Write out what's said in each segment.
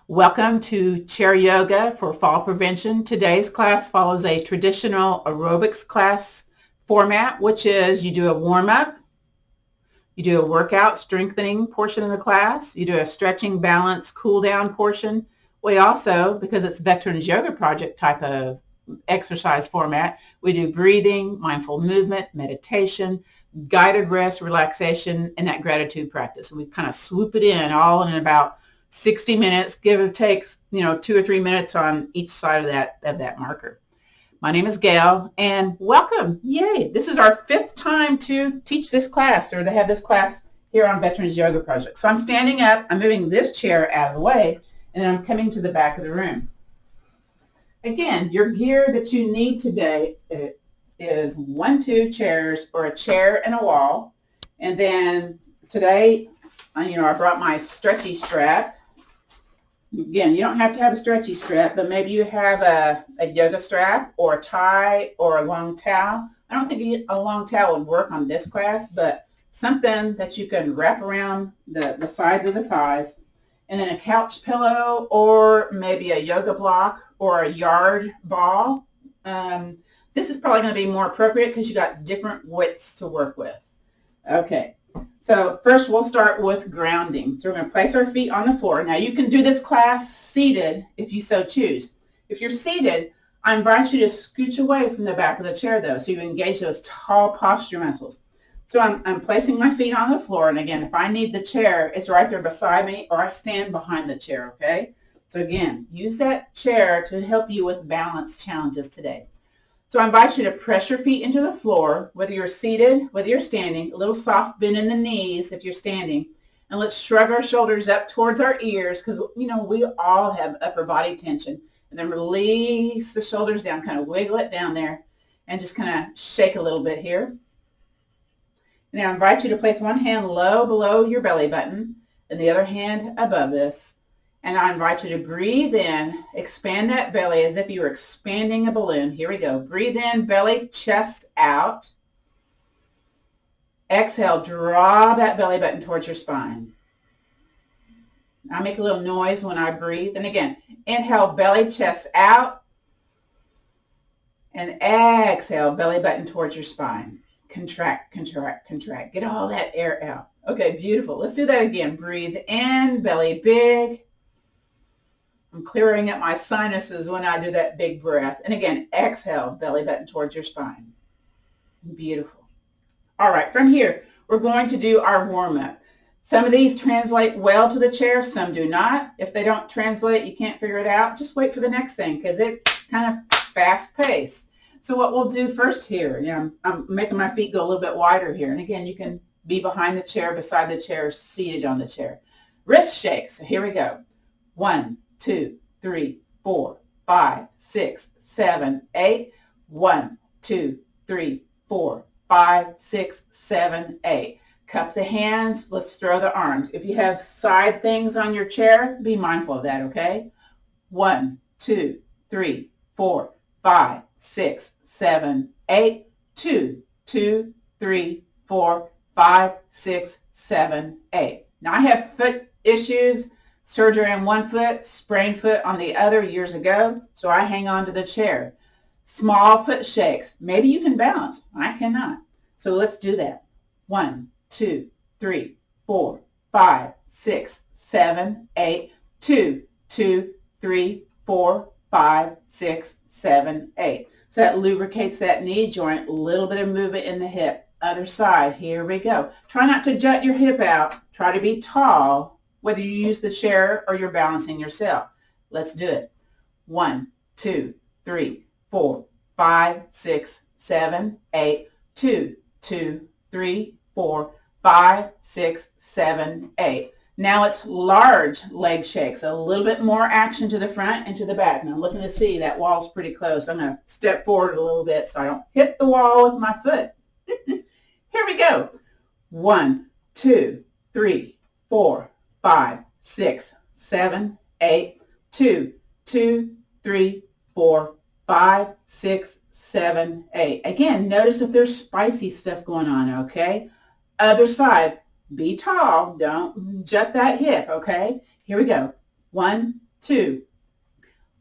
Welcome to Chair Yoga for Fall Prevention. Today's class follows a traditional aerobics class format, which is you do a warm-up, you do a workout strengthening portion of the class, you do a stretching, balance, cool-down portion. We also, because it's Veterans Yoga Project type of exercise format, we do breathing, mindful movement, meditation, guided rest, relaxation, and that gratitude practice. And we kind of swoop it in all in about 60 minutes, give or take, 2 or 3 minutes on each side of that marker. My name is Gail, and welcome. Yay. This is our 5th time to teach this class, or to have this class here on Veterans Yoga Project. So I'm standing up, I'm moving this chair out of the way, and I'm coming to the back of the room. Again, your gear that you need today is 1-2 chairs, or a chair and a wall. And then today, I brought my stretchy strap. Again, you don't have to have a stretchy strap, but maybe you have a yoga strap or a tie or a long towel. I don't think a long towel would work on this class, but something that you can wrap around the sides of the thighs, and then a couch pillow or maybe a yoga block or a yard ball. This is probably going to be more appropriate because you got different widths to work with. Okay. So first we'll start with grounding. So we're going to place our feet on the floor. Now you can do this class seated if you so choose. If you're seated, I invite you to scooch away from the back of the chair though, so you engage those tall posture muscles. So I'm placing my feet on the floor, and again, if I need the chair, it's right there beside me, or I stand behind the chair, okay? So again, use that chair to help you with balance challenges today. So I invite you to press your feet into the floor, whether you're seated, whether you're standing, a little soft bend in the knees if you're standing. And let's shrug our shoulders up towards our ears because, we all have upper body tension. And then release the shoulders down, kind of wiggle it down there and just kind of shake a little bit here. Now I invite you to place one hand low below your belly button and the other hand above this. And I invite you to breathe in, expand that belly as if you were expanding a balloon. Here we go. Breathe in, belly, chest out. Exhale, draw that belly button towards your spine. I make a little noise when I breathe. And again, inhale, belly, chest out. And exhale, belly button towards your spine. Contract, contract, contract. Get all that air out. Okay, beautiful. Let's do that again. Breathe in, belly big. I'm clearing up my sinuses when I do that big breath. And again, exhale, belly button towards your spine. Beautiful. All right, from here, we're going to do our warm-up. Some of these translate well to the chair, some do not. If they don't translate, you can't figure it out, just wait for the next thing because it's kind of fast-paced. So what we'll do first here, I'm making my feet go a little bit wider here. And again, you can be behind the chair, beside the chair, seated on the chair. Wrist shakes. So here we go. 1, 2, 3, 4, 5, 6, 7, 8. 1, 2, 3, 4, 5, 6, 7, 8. Cup the hands. Let's throw the arms. If you have side things on your chair, be mindful of that, okay? 1, 2, 3, 4, 5, 6, 7, 8. 2, 2, 3, 4, 5, 6, 7, 8. Now I have foot issues. Surgery on one foot, sprained foot on the other years ago, so I hang on to the chair. Small foot shakes. Maybe you can balance. I cannot. So let's do that. 1, 2, 3, 4, 5, 6, 7, 8. 2, 2, 3, 4, 5, 6, 7, 8. So that lubricates that knee joint. A little bit of movement in the hip. Other side. Here we go. Try not to jut your hip out. Try to be tall, whether you use the chair or you're balancing yourself. Let's do it. 1, 2, 3, 4, 5, 6, 7, 8. 2, 2, 3, 4, 5, 6, 7, 8. Now it's large leg shakes. A little bit more action to the front and to the back. Now I'm looking to see that wall's pretty close. I'm going to step forward a little bit so I don't hit the wall with my foot. Here we go. 1, 2, 3, 4, 5, 6, 7, 8. 2, 2, 3, 4, 5, 6, 7, 8. Again, notice if there's spicy stuff going on, okay? Other side, be tall. Don't jut that hip, okay? Here we go. 1, 2,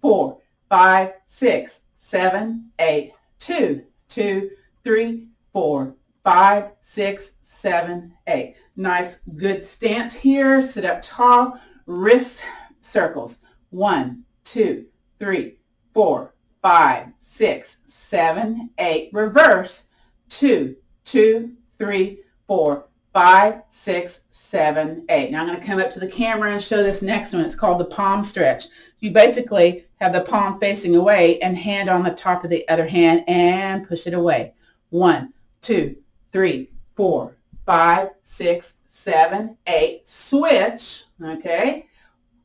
4, 5, 6, 7, 8. 2, 2, 3, 4, 5, 6, 7, 8. Nice, good stance here. Sit up tall. Wrist circles. 1, 2, 3, 4, 5, 6, 7, 8. Reverse. 2, 2, 3, 4, 5, 6, 7, 8. Now I'm going to come up to the camera and show this next one. It's called the palm stretch. You basically have the palm facing away and hand on the top of the other hand and push it away. 1, 2, 3, 4, 5, 6, 7, 8. Switch. Okay.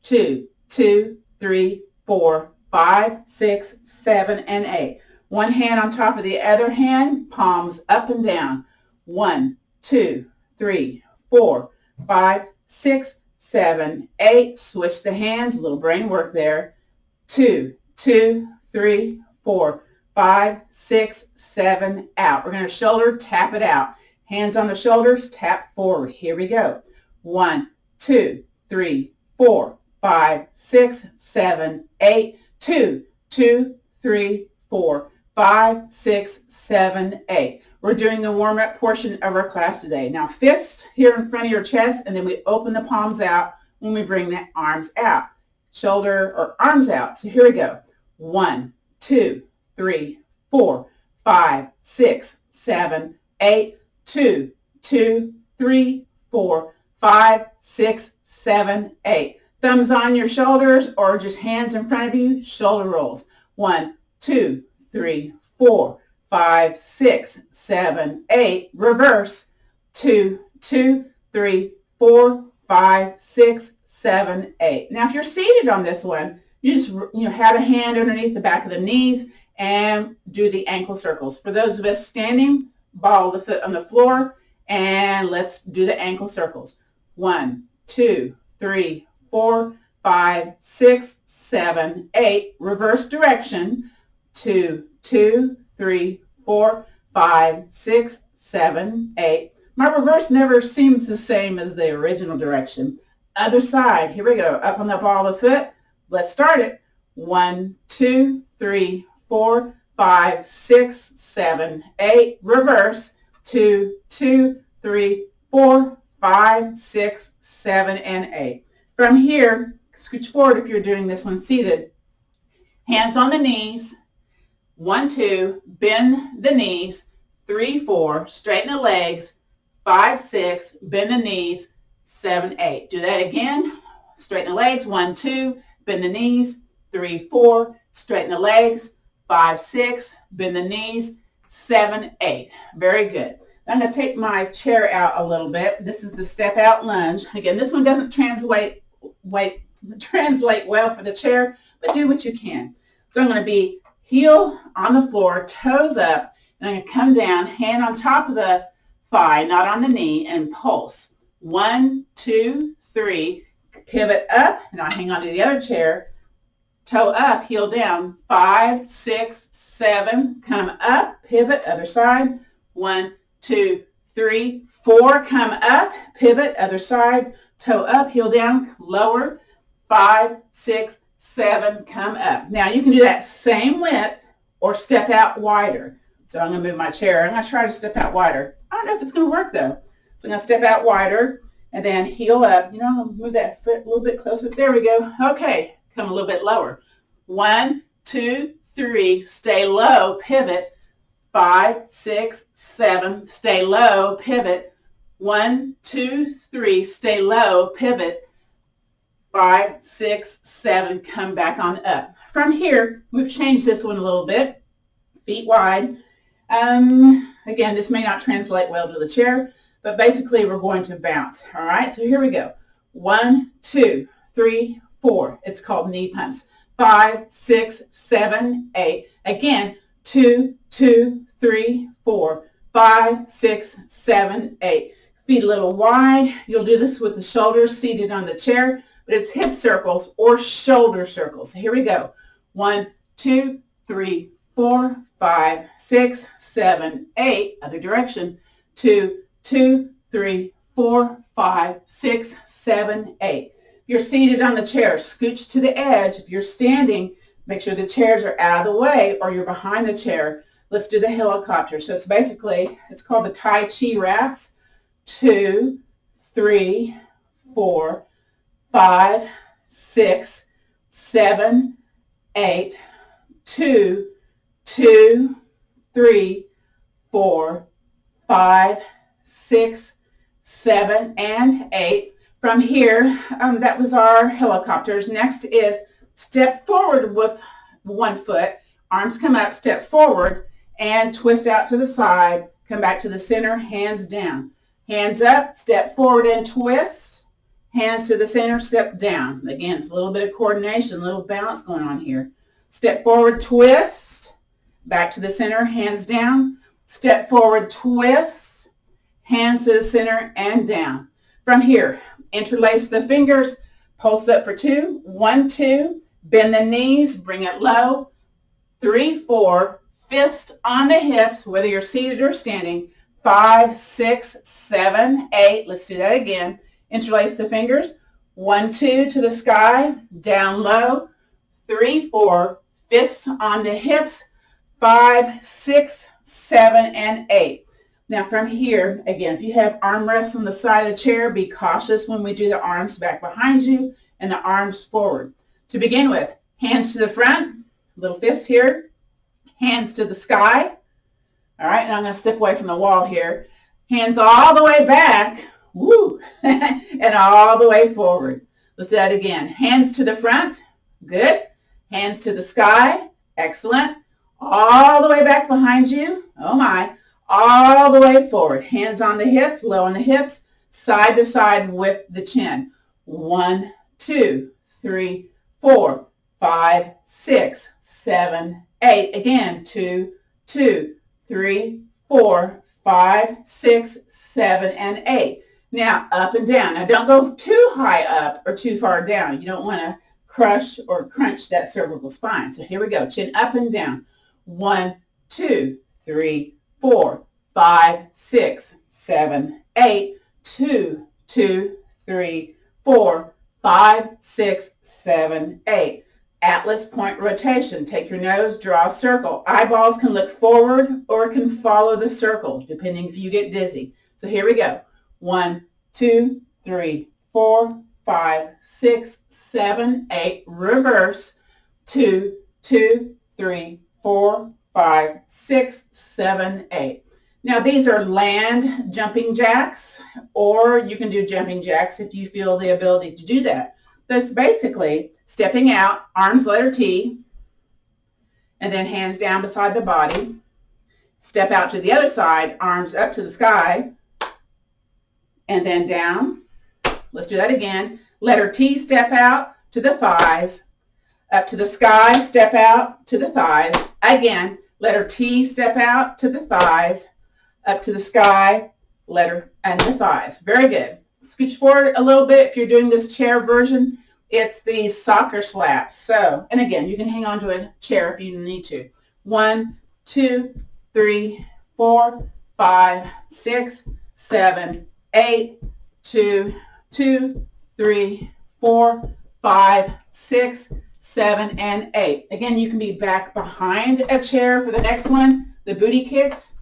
2, 2, 3, 4, 5, 6, 7, and 8. One hand on top of the other hand, palms up and down. 1, 2, 3, 4, 5, 6, 7, 8. Switch the hands, a little brain work there. 2, 2, 3, 4, 5, 6, 7, out. We're going to shoulder tap it out. Hands on the shoulders, tap forward. Here we go. 1, 2, 3, 4, 5, 6, 7, 8. 2, 2, 3, 4, 5, 6, 7, 8. We're doing the warm-up portion of our class today. Now, fists here in front of your chest, and then we open the palms out when we bring the arms out. Shoulder or arms out. So here we go. 1, 2, 3, 4, 5, 6, 7, 8. 2, 2, 3, 4, 5, 6, 7, 8. Thumbs on your shoulders or just hands in front of you. Shoulder rolls. 1, 2, 3, 4, 5, 6, 7, 8. Reverse. 2, 2, 3, 4, 5, 6, 7, 8. Now, if you're seated on this one, you just have a hand underneath the back of the knees and do the ankle circles. For those of us standing, ball the foot on the floor, and let's do the ankle circles. 1, 2, 3, 4, 5, 6, 7, 8. Reverse direction. 2, 2, 3, 4, 5, 6, 7, 8. My reverse never seems the same as the original direction. Other side. Here we go. Up on the ball of the foot. Let's start it. 1, 2, 3, 4, 5, 6, 7, 8. Reverse. 2, 2, 3, 4, 5, 6, 7, and 8. From here, scooch forward if you're doing this one seated. Hands on the knees. 1, 2, bend the knees. 3, 4, straighten the legs. 5, 6, bend the knees. 7, 8. Do that again. Straighten the legs. 1, 2, bend the knees. 3, 4, straighten the legs. 5, 6, bend the knees. 7, 8. Very good. I'm going to take my chair out a little bit. This is the step out lunge. Again, this one doesn't translate well for the chair, but do what you can. So I'm going to be heel on the floor, toes up, and I'm going to come down, hand on top of the thigh, not on the knee, and pulse. 1, 2, 3, pivot up, and I'll hang on to the other chair. Toe up, heel down. 5, 6, 7, come up, pivot, other side. 1, 2, 3, 4, come up, pivot, other side. Toe up, heel down, lower. 5, 6, 7, come up. Now you can do that same width or step out wider. So I'm going to move my chair. I'm going to try to step out wider. I don't know if it's going to work though. So I'm going to step out wider and then heel up. I'm going to move that foot a little bit closer. There we go. Okay, come a little bit lower. 1, 2, 3, stay low, pivot. 5, 6, 7, stay low, pivot. 1, 2, 3, stay low, pivot. 5, 6, 7, come back on up. From here, we've changed this one a little bit. Feet wide. Again, this may not translate well to the chair, but basically we're going to bounce. All right, so here we go. 1, 2, 3, 4. It's called knee punts. 5, 6, 7, 8. Again, 2, 2, 3, 4, 5, 6, 7, 8. Feet a little wide. You'll do this with the shoulders seated on the chair, but it's hip circles or shoulder circles. So here we go. 1, 2, 3, 4, 5, 6, 7, 8. Other direction. 2, 2, 3, 4, 5, 6, 7, 8. you're seated on the chair, scooch to the edge. If you're standing, make sure the chairs are out of the way or you're behind the chair. Let's do the helicopter. So it's basically, it's called the Tai Chi wraps. 2, 3, 4, 5, 6, 7, 8, 2, 2, 3, 4, 5, 6, 7, and 8. From here, that was our helicopters. Next is step forward with one foot. Arms come up, step forward, and twist out to the side. Come back to the center, hands down. Hands up, step forward and twist. Hands to the center, step down. Again, it's a little bit of coordination, a little balance going on here. Step forward, twist. Back to the center, hands down. Step forward, twist. Hands to the center and down. From here, interlace the fingers, pulse up for 2. 1, 2. Bend the knees, bring it low. 3, 4. Fist on the hips, whether you're seated or standing. 5, 6, 7, 8. Let's do that again. Interlace the fingers. 1, 2 to the sky, down low. 3, 4. Fists on the hips. 5, 6, 7, and 8. Now from here, again, if you have armrests on the side of the chair, be cautious when we do the arms back behind you and the arms forward. To begin with, hands to the front, little fist here, hands to the sky. All right, now I'm going to step away from the wall here. Hands all the way back, woo, and all the way forward. Let's do that again. Hands to the front, good. Hands to the sky, excellent. All the way back behind you, oh my. All the way forward. Hands on the hips, low on the hips, side to side with the chin. 1, 2, 3, 4, 5, 6, 7, 8. Again, 2, 2, 3, 4, 5, 6, 7, and 8. Now, up and down. Now, don't go too high up or too far down. You don't want to crush or crunch that cervical spine. So here we go. Chin up and down. 1, 2, 3, 4, 5, 6, 7, 8, 2, 2, 3, 4, 5, 6, 7, 8. Atlas point rotation. Take your nose, draw a circle. Eyeballs can look forward or can follow the circle, depending if you get dizzy. So here we go. 1, 2, 3, 4, 5, 6, 7, 8. Reverse. 2, 2, 3, 4, 5, 6, 7, 8. Now these are land jumping jacks, or you can do jumping jacks if you feel the ability to do that. That's basically stepping out, arms letter T, and then hands down beside the body. Step out to the other side, arms up to the sky, and then down. Let's do that again. Letter T, step out to the thighs, up to the sky, step out to the thighs. Again, letter T, step out to the thighs, up to the sky, letter, and the thighs. Very good. Scooch forward a little bit if you're doing this chair version. It's the soccer slaps. So, and again, you can hang on to a chair if you need to. 1, 2, 3, 4, 5, 6, 7, 8, 2, 2, 3, 4, 5, 6, 7, and 8. Again, you can be back behind a chair for the next one. The booty kicks.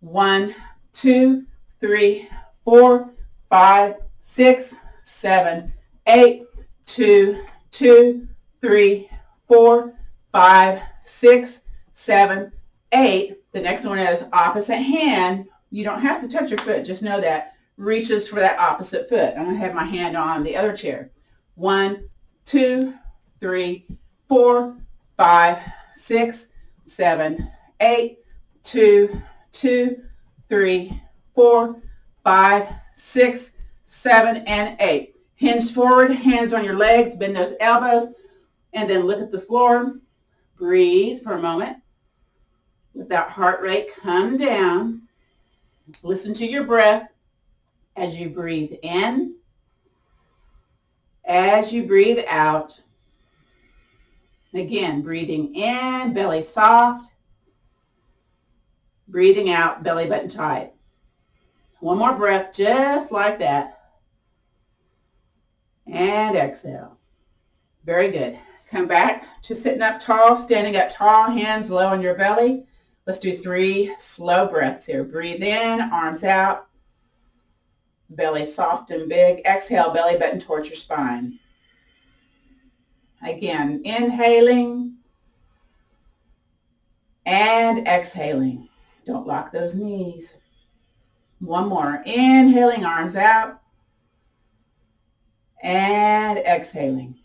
1, 2, 3, 4, 5, 6, 7, 8, 2, 2, 3, 4, 5, 6, 7, 8. The next one is opposite hand. You don't have to touch your foot. Just know that. Reaches for that opposite foot. I'm going to have my hand on the other chair. 1, 2, 3, 4, 5, 6, 7, 8, 2, 2, 3, 4, 5, 6, 7, and 8. Hinge forward, hands on your legs, bend those elbows, and then look at the floor. Breathe for a moment. Let that heart rate come down. Listen to your breath as you breathe in, as you breathe out. Again, breathing in, belly soft. Breathing out, belly button tight. One more breath, just like that. And exhale. Very good. Come back to sitting up tall, standing up tall, hands low on your belly. Let's do 3 slow breaths here. Breathe in, arms out, belly soft and big. Exhale, belly button towards your spine. Again, inhaling and exhaling. Don't lock those knees. One more. Inhaling, arms out, and exhaling.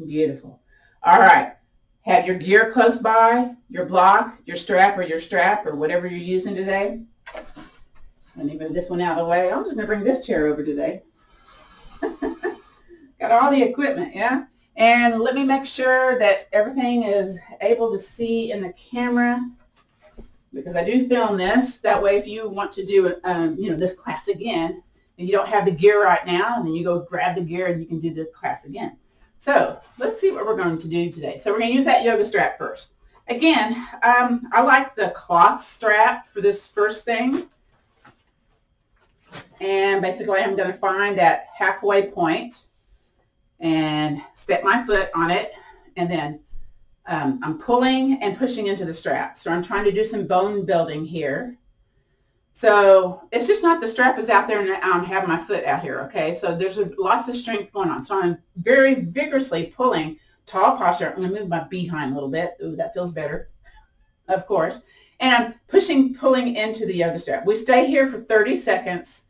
Beautiful. All right. Have your gear close by, your block, your strap, or whatever you're using today. Let me move this one out of the way. I'm just going to bring this chair over today. Got all the equipment, yeah? And let me make sure that everything is able to see in the camera, because I do film this. That way, if you want to do this class again, and you don't have the gear right now, and then you go grab the gear and you can do the class again. So let's see what we're going to do today. So we're going to use that yoga strap first. Again, I like the cloth strap for this first thing. And basically I'm going to find that halfway point and step my foot on it. And then I'm pulling and pushing into the strap. So I'm trying to do some bone building here. So it's just not the strap is out there and I'm having my foot out here, okay? So there's lots of strength going on. So I'm very vigorously pulling, tall posture. I'm going to move my behind a little bit. Ooh, that feels better, of course. And I'm pushing, pulling into the yoga strap. We stay here for 30 seconds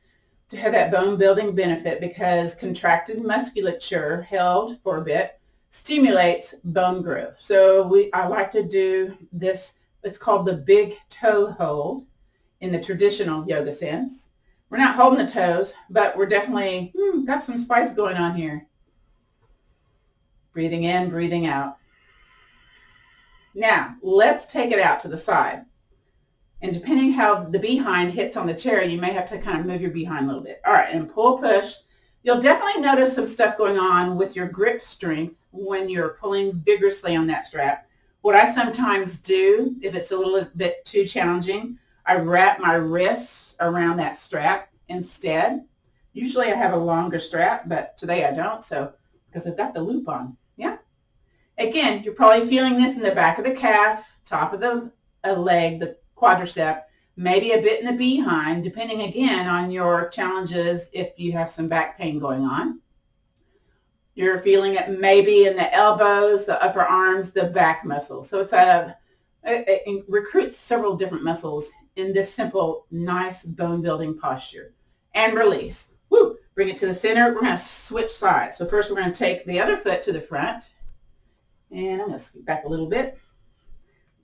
to have that bone building benefit, because contracted musculature held for a bit stimulates bone growth. So I like to do this. It's called the big toe hold. In the traditional yoga sense. We're not holding the toes, but we're definitely got some spice going on here. Breathing in, breathing out. Now, let's take it out to the side. And depending how the behind hits on the chair, you may have to kind of move your behind a little bit. All right, and pull, push. You'll definitely notice some stuff going on with your grip strength when you're pulling vigorously on that strap. What I sometimes do, if it's a little bit too challenging, I wrap my wrists around that strap instead. Usually I have a longer strap, but today I don't, so because I've got the loop on. Yeah. Again, you're probably feeling this in the back of the calf, top of the leg, the quadricep, maybe a bit in the behind, depending again on your challenges if you have some back pain going on. You're feeling it maybe in the elbows, the upper arms, the back muscles. So it recruits several different muscles in this simple, nice bone building posture. And release. Woo! Bring it to the center. We're going to switch sides. So first we're going to take the other foot to the front. And I'm going to scoot back a little bit.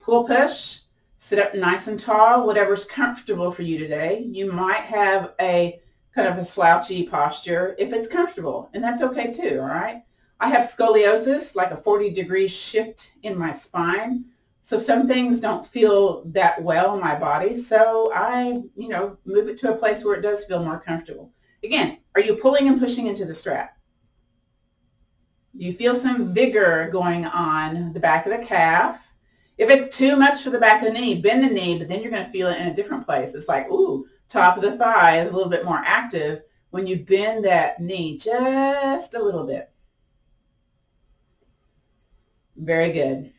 Pull, push. Sit up nice and tall, whatever's comfortable for you today. You might have a kind of a slouchy posture if it's comfortable, and that's okay too, all right? I have scoliosis, like a 40-degree shift in my spine. So some things don't feel that well in my body, so I, move it to a place where it does feel more comfortable. Again, are you pulling and pushing into the strap? Do you feel some vigor going on the back of the calf? If it's too much for the back of the knee, bend the knee, but then you're going to feel it in a different place. It's like, ooh, top of the thigh is a little bit more active when you bend that knee just a little bit. Very good.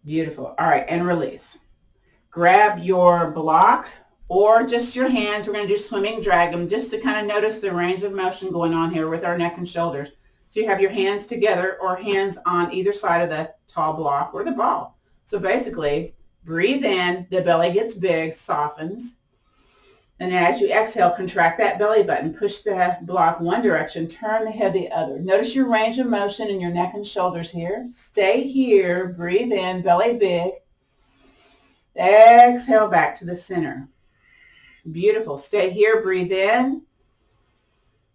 Beautiful. All right, and release. Grab your block or just your hands. We're going to do swimming drag them just to kind of notice the range of motion going on here with our neck and shoulders. So you have your hands together or hands on either side of the tall block or the ball. So basically, breathe in, the belly gets big, softens. And as you exhale, contract that belly button, push the block one direction, turn the head the other. Notice your range of motion in your neck and shoulders here. Stay here, breathe in, belly big. Exhale back to the center. Beautiful. Stay here, breathe in.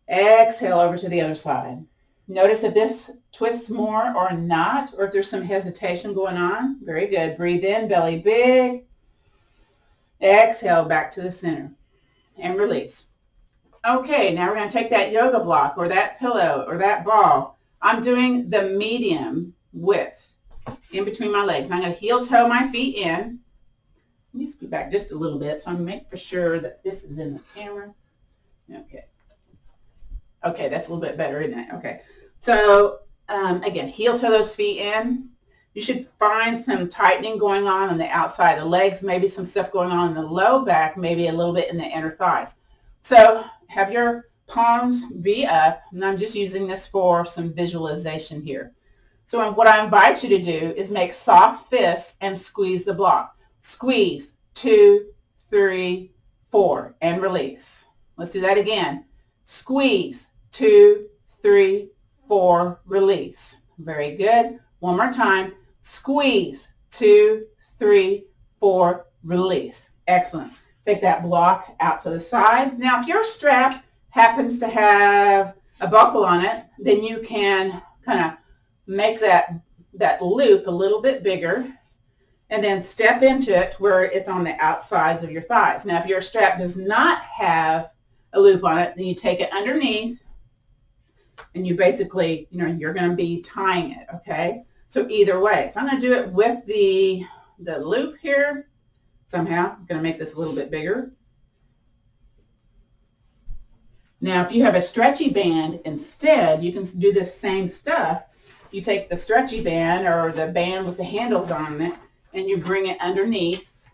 Exhale over to the other side. Notice if this twists more or not, or if there's some hesitation going on. Very good. Breathe in, belly big. Exhale back to the center and release. Okay, now we're going to take that yoga block or that pillow or that ball. I'm doing the medium width in between my legs. I'm going to heel toe my feet in. Let me scoot back just a little bit so I make for sure that this is in the camera. Okay. Okay, that's a little bit better, isn't it? Okay. So again, heel toe those feet in. You should find some tightening going on the outside of the legs, maybe some stuff going on in the low back, maybe a little bit in the inner thighs. So have your palms be up, and I'm just using this for some visualization here. So what I invite you to do is make soft fists and squeeze the block. Squeeze, 2, 3, 4, and release. Let's do that again. Squeeze, 2, 3, 4, release. Very good. One more time. Squeeze, 2, 3, 4, release. Excellent. Take that block out to the side. Now, if your strap happens to have a buckle on it, then you can kind of make that loop a little bit bigger and then step into it where it's on the outsides of your thighs. Now, if your strap does not have a loop on it, then you take it underneath and you basically, you're going to be tying it, okay? So either way. So I'm going to do it with the loop here. Somehow, I'm going to make this a little bit bigger. Now, if you have a stretchy band instead, you can do this same stuff. You take the stretchy band or the band with the handles on it, and you bring it underneath.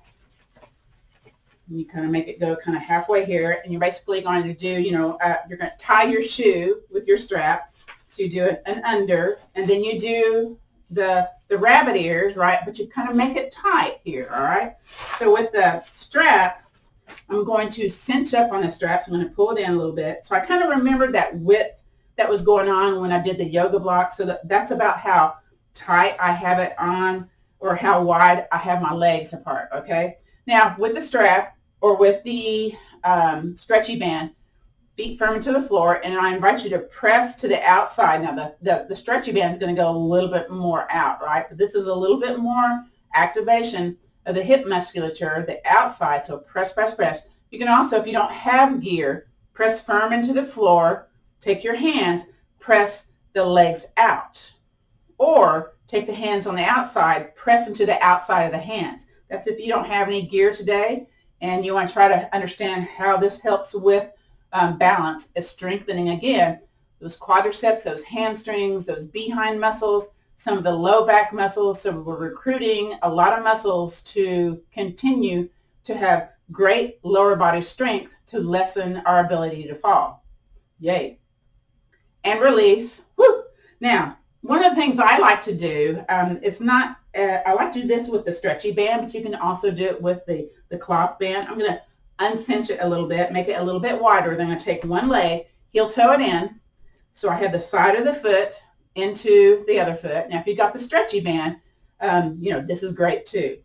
And you kind of make it go kind of halfway here, and you're basically going to do, you're going to tie your shoe with your strap. So you do an under, and then you do the rabbit ears, right? But you kind of make it tight here, all right? So with the strap, I'm going to cinch up on the strap. So I'm going to pull it in a little bit. So I kind of remembered that width that was going on when I did the yoga block. So that's about how tight I have it on or how wide I have my legs apart, okay? Now, with the strap or with the stretchy band, feet firm into the floor, and I invite you to press to the outside. Now, the stretchy band is going to go a little bit more out, right? But this is a little bit more activation of the hip musculature, the outside. So press, press, press. You can also, if you don't have gear, press firm into the floor. Take your hands, press the legs out. Or take the hands on the outside, press into the outside of the hands. That's if you don't have any gear today and you want to try to understand how this helps with balance. Is strengthening, again, those quadriceps, those hamstrings, those behind muscles, some of the low back muscles. So we're recruiting a lot of muscles to continue to have great lower body strength to lessen our ability to fall. Yay. And release. Woo. Now, one of the things I like to do, I like to do this with the stretchy band, but you can also do it with the cloth band. I'm going to uncinch it a little bit, make it a little bit wider. Then I'm going to take one leg, heel toe it in. So I have the side of the foot into the other foot. Now, if you've got the stretchy band, this is great too.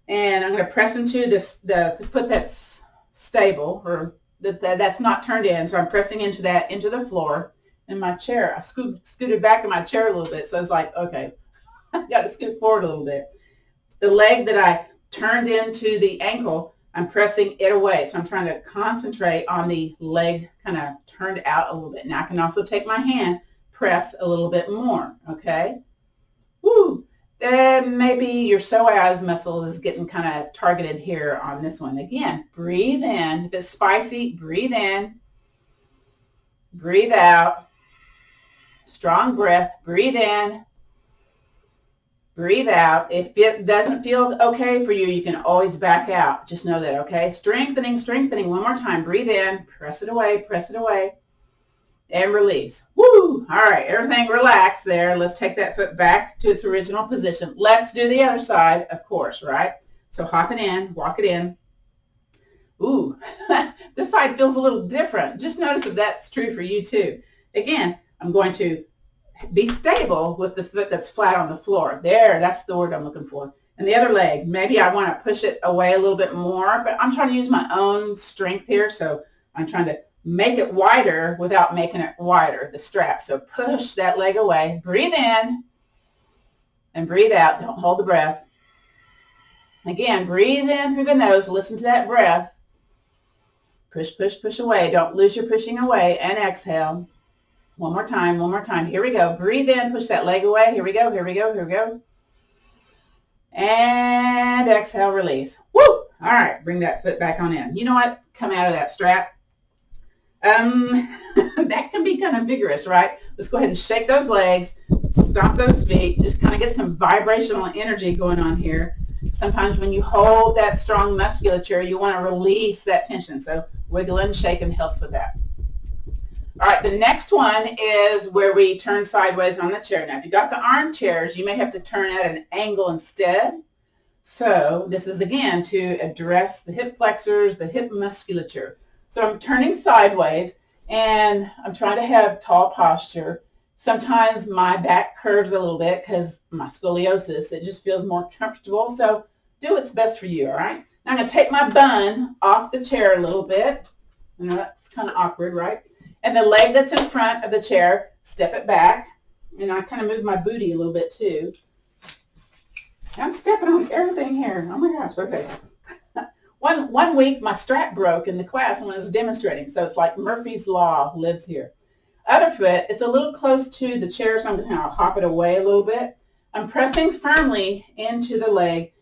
And I'm going to press into the foot that's stable or that's not turned in. So I'm pressing into the floor. In my chair, I scooted back in my chair a little bit. So it's like, okay, I've got to scoot forward a little bit. The leg that I turned into the ankle, I'm pressing it away. So I'm trying to concentrate on the leg kind of turned out a little bit. Now I can also take my hand, press a little bit more, okay? Woo! Then maybe your psoas muscle is getting kind of targeted here on this one. Again, breathe in. If it's spicy, breathe in. Breathe out. Strong breath. Breathe in. Breathe out. If it doesn't feel okay for you, you can always back out. Just know that, okay? Strengthening, strengthening. One more time. Breathe in. Press it away. Press it away. And release. Woo! All right. Everything relaxed there. Let's take that foot back to its original position. Let's do the other side, of course, right? So hop it in. Walk it in. Ooh. This side feels a little different. Just notice if that's true for you too. Again, I'm going to be stable with the foot that's flat on the floor. There, that's the word I'm looking for. And the other leg, maybe I want to push it away a little bit more, but I'm trying to use my own strength here. So I'm trying to make it wider without making it wider, the strap. So push that leg away. Breathe in and breathe out. Don't hold the breath. Again, breathe in through the nose. Listen to that breath. Push, push, push away. Don't lose your pushing away. And exhale. One more time, one more time. Here we go. Breathe in, push that leg away. Here we go, here we go, here we go. And exhale, release. Woo! All right, bring that foot back on in. You know what? Come out of that strap. That can be kind of vigorous, right? Let's go ahead and shake those legs, stomp those feet, just kind of get some vibrational energy going on here. Sometimes when you hold that strong musculature, you want to release that tension. So wiggling and shaking helps with that. All right, the next one is where we turn sideways on the chair. Now, if you got the armchairs, you may have to turn at an angle instead. So this is, again, to address the hip flexors, the hip musculature. So I'm turning sideways, and I'm trying to have tall posture. Sometimes my back curves a little bit because my scoliosis. It just feels more comfortable. So do what's best for you, all right? Now I'm going to take my bun off the chair a little bit. I know that's kind of awkward, right? And the leg that's in front of the chair, step it back. And I kind of move my booty a little bit too. I'm stepping on everything here. Oh my gosh, okay. One week my strap broke in the class when I was demonstrating. So it's like Murphy's Law lives here. Other foot, it's a little close to the chair, so I'm just going to hop it away a little bit. I'm pressing firmly into the leg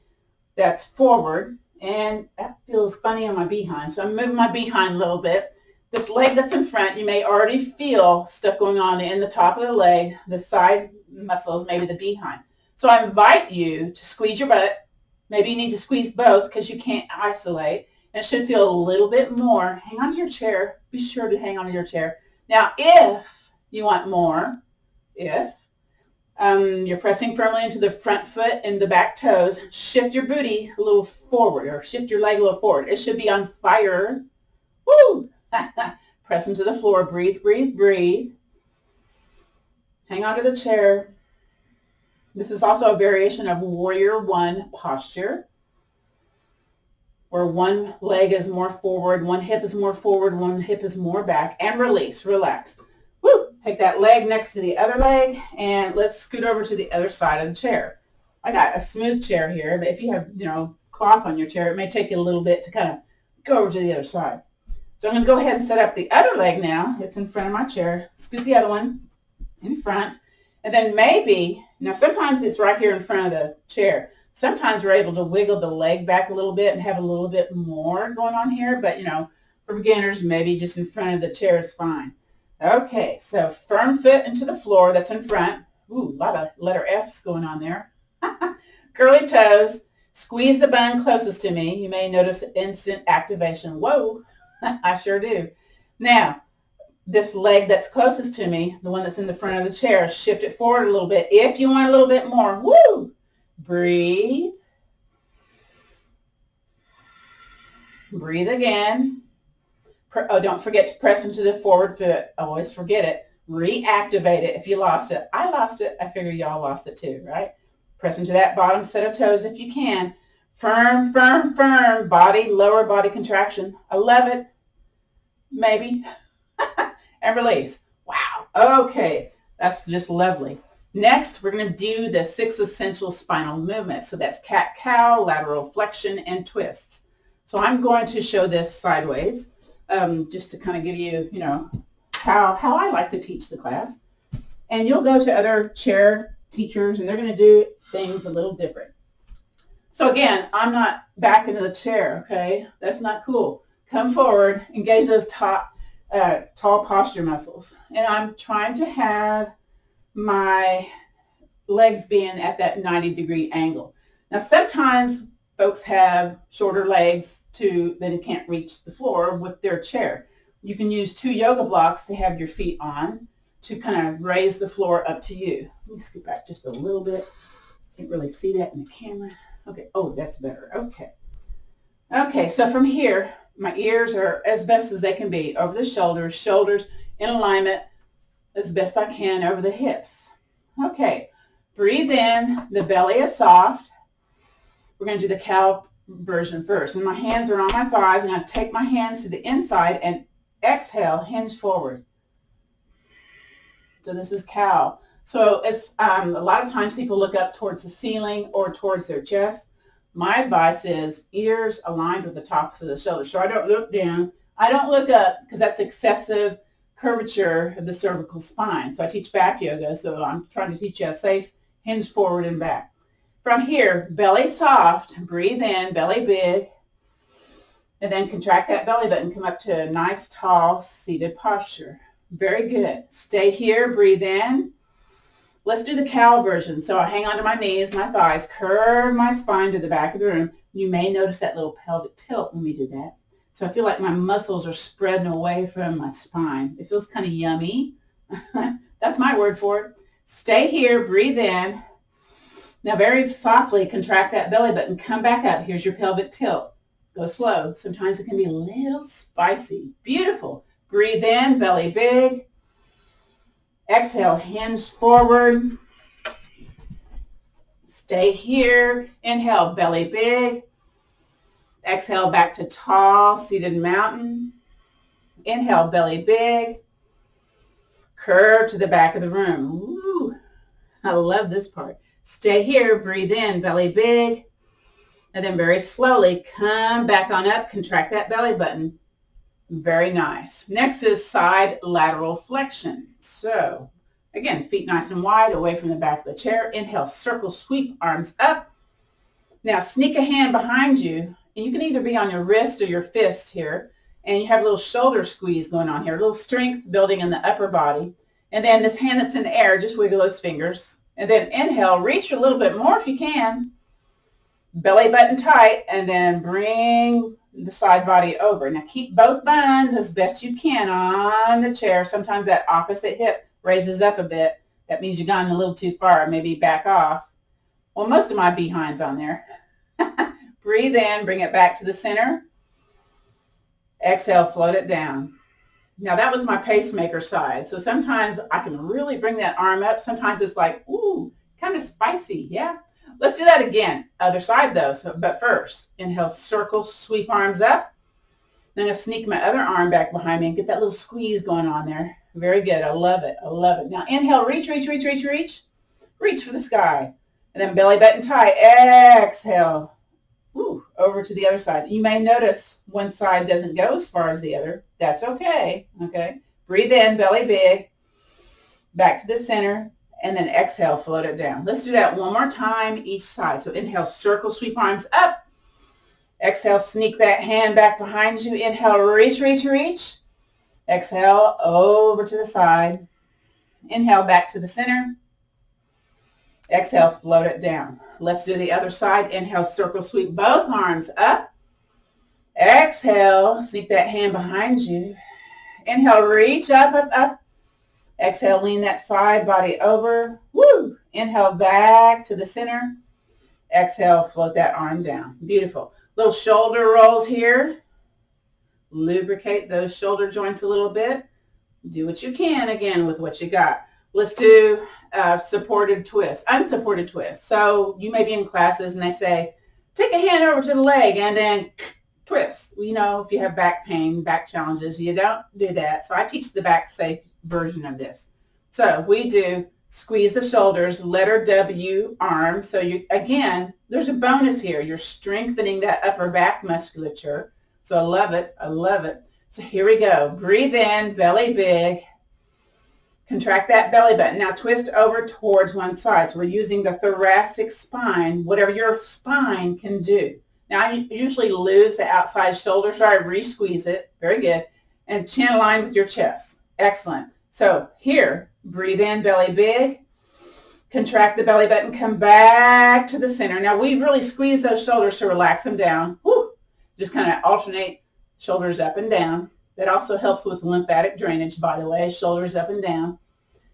that's forward, and that feels funny on my behind. So I'm moving my behind a little bit. This leg that's in front, you may already feel stuff going on in the top of the leg, the side muscles, maybe the behind. So I invite you to squeeze your butt. Maybe you need to squeeze both because you can't isolate. And it should feel a little bit more. Hang on to your chair. Be sure to hang on to your chair. Now, if you want more, you're pressing firmly into the front foot and the back toes, shift your booty a little forward or shift your leg a little forward. It should be on fire. Woo! Press into the floor. Breathe, breathe, breathe. Hang on to the chair. This is also a variation of Warrior One posture, where one leg is more forward, one hip is more forward, one hip is more back, and release, relax. Woo! Take that leg next to the other leg, and let's scoot over to the other side of the chair. I got a smooth chair here, but if you have, cloth on your chair, it may take you a little bit to kind of go over to the other side. So I'm going to go ahead and set up the other leg now. It's in front of my chair. Scoot the other one in front. And then maybe, sometimes it's right here in front of the chair. Sometimes we're able to wiggle the leg back a little bit and have a little bit more going on here. But, for beginners, maybe just in front of the chair is fine. Okay, so firm foot into the floor that's in front. Ooh, a lot of letter F's going on there. Curly toes. Squeeze the bun closest to me. You may notice instant activation. Whoa, I sure do. Now, this leg that's closest to me, the one that's in the front of the chair, shift it forward a little bit. If you want a little bit more, woo! Breathe. Breathe again. Don't forget to press into the forward foot. Always forget it. Reactivate it if you lost it. I lost it. I figure y'all lost it too, right? Press into that bottom set of toes if you can. Firm, firm, firm. Body, lower body contraction. I love it. Maybe. And release. Wow. Okay. That's just lovely. Next, we're going to do the 6 essential spinal movements. So that's cat-cow, lateral flexion, and twists. So I'm going to show this sideways just to kind of give you, how I like to teach the class. And you'll go to other chair teachers, and they're going to do things a little different. So again, I'm not back into the chair, okay? That's not cool. Come forward, engage those tall posture muscles. And I'm trying to have my legs being at that 90-degree angle. Now, sometimes folks have shorter legs that can't reach the floor with their chair. You can use 2 yoga blocks to have your feet on to kind of raise the floor up to you. Let me scoot back just a little bit. Can't really see that in the camera. Okay. Oh, that's better. Okay. Okay, so from here, my ears are as best as they can be over the shoulders in alignment as best I can over the hips. Okay, breathe in. The belly is soft. We're going to do the cow version first. And my hands are on my thighs. I'm going to take my hands to the inside and exhale, hinge forward. So this is cow. So it's a lot of times people look up towards the ceiling or towards their chest. My advice is ears aligned with the tops of the shoulders. So I don't look down. I don't look up because that's excessive curvature of the cervical spine. So I teach back yoga. So I'm trying to teach you a safe hinge forward and back. From here, belly soft. Breathe in, belly big. And then contract that belly button. Come up to a nice, tall, seated posture. Very good. Stay here. Breathe in. Let's do the cow version. So I hang onto my knees, my thighs, curve my spine to the back of the room. You may notice that little pelvic tilt when we do that. So I feel like my muscles are spreading away from my spine. It feels kind of yummy. That's my word for it. Stay here. Breathe in. Now very softly contract that belly button. Come back up. Here's your pelvic tilt. Go slow. Sometimes it can be a little spicy. Beautiful. Breathe in, belly big. Exhale, hinge forward. Stay here. Inhale, belly big. Exhale, back to tall, seated mountain. Inhale, belly big. Curve to the back of the room. Ooh, I love this part. Stay here. Breathe in, belly big. And then very slowly come back on up. Contract that belly button. Very nice. Next is side lateral flexion. So again, feet nice and wide away from the back of the chair. Inhale, circle, sweep, arms up. Now sneak a hand behind you, and you can either be on your wrist or your fist here, and you have a little shoulder squeeze going on here, a little strength building in the upper body. And then this hand that's in the air, just wiggle those fingers. And then inhale, reach a little bit more if you can. Belly button tight, and then bring the side body over. Now keep both buns as best you can on the chair. Sometimes that opposite hip raises up a bit. That means you've gone a little too far. Maybe back off. Well, most of my behind's on there. Breathe in, bring it back to the center. Exhale, float it down. Now that was my pacemaker side. So sometimes I can really bring that arm up. Sometimes it's like, ooh, kind of spicy. Yeah. Let's do that again. Other side though. But first, inhale, circle, sweep arms up. Then I'm going to sneak my other arm back behind me and get that little squeeze going on there. Very good. I love it. I love it. Now inhale, reach, reach, reach, reach, reach. Reach for the sky. And then belly button tight. Exhale. Ooh, over to the other side. You may notice one side doesn't go as far as the other. That's okay. Okay. Breathe in, belly big. Back to the center. And then exhale, float it down. Let's do that one more time each side. So inhale, circle, sweep arms up. Exhale, sneak that hand back behind you. Inhale, reach, reach, reach. Exhale, over to the side. Inhale, back to the center. Exhale, float it down. Let's do the other side. Inhale, circle, sweep both arms up. Exhale, sneak that hand behind you. Inhale, reach up, up, up. Exhale, lean that side body over. Woo! Inhale, back to the center. Exhale, float that arm down. Beautiful. Little shoulder rolls here. Lubricate those shoulder joints a little bit. Do what you can, again, with what you got. Let's do supported twist, unsupported twist. So you may be in classes and they say, take a hand over to the leg and then twist. Well, you know, if you have back pain, back challenges, you don't do that. So I teach the back safe version of this. So we do squeeze the shoulders, letter W, arm. So you, again, there's a bonus here. You're strengthening that upper back musculature. So I love it. I love it. So here we go. Breathe in, belly big. Contract that belly button. Now twist over towards one side. So we're using the thoracic spine, whatever your spine can do. Now I usually lose the outside shoulder, so I re-squeeze it. Very good. And chin aligned with your chest. Excellent. So here, breathe in, belly big. Contract the belly button, come back to the center. Now we really squeeze those shoulders to relax them down. Woo! Just kind of alternate shoulders up and down. That also helps with lymphatic drainage, by the way, shoulders up and down,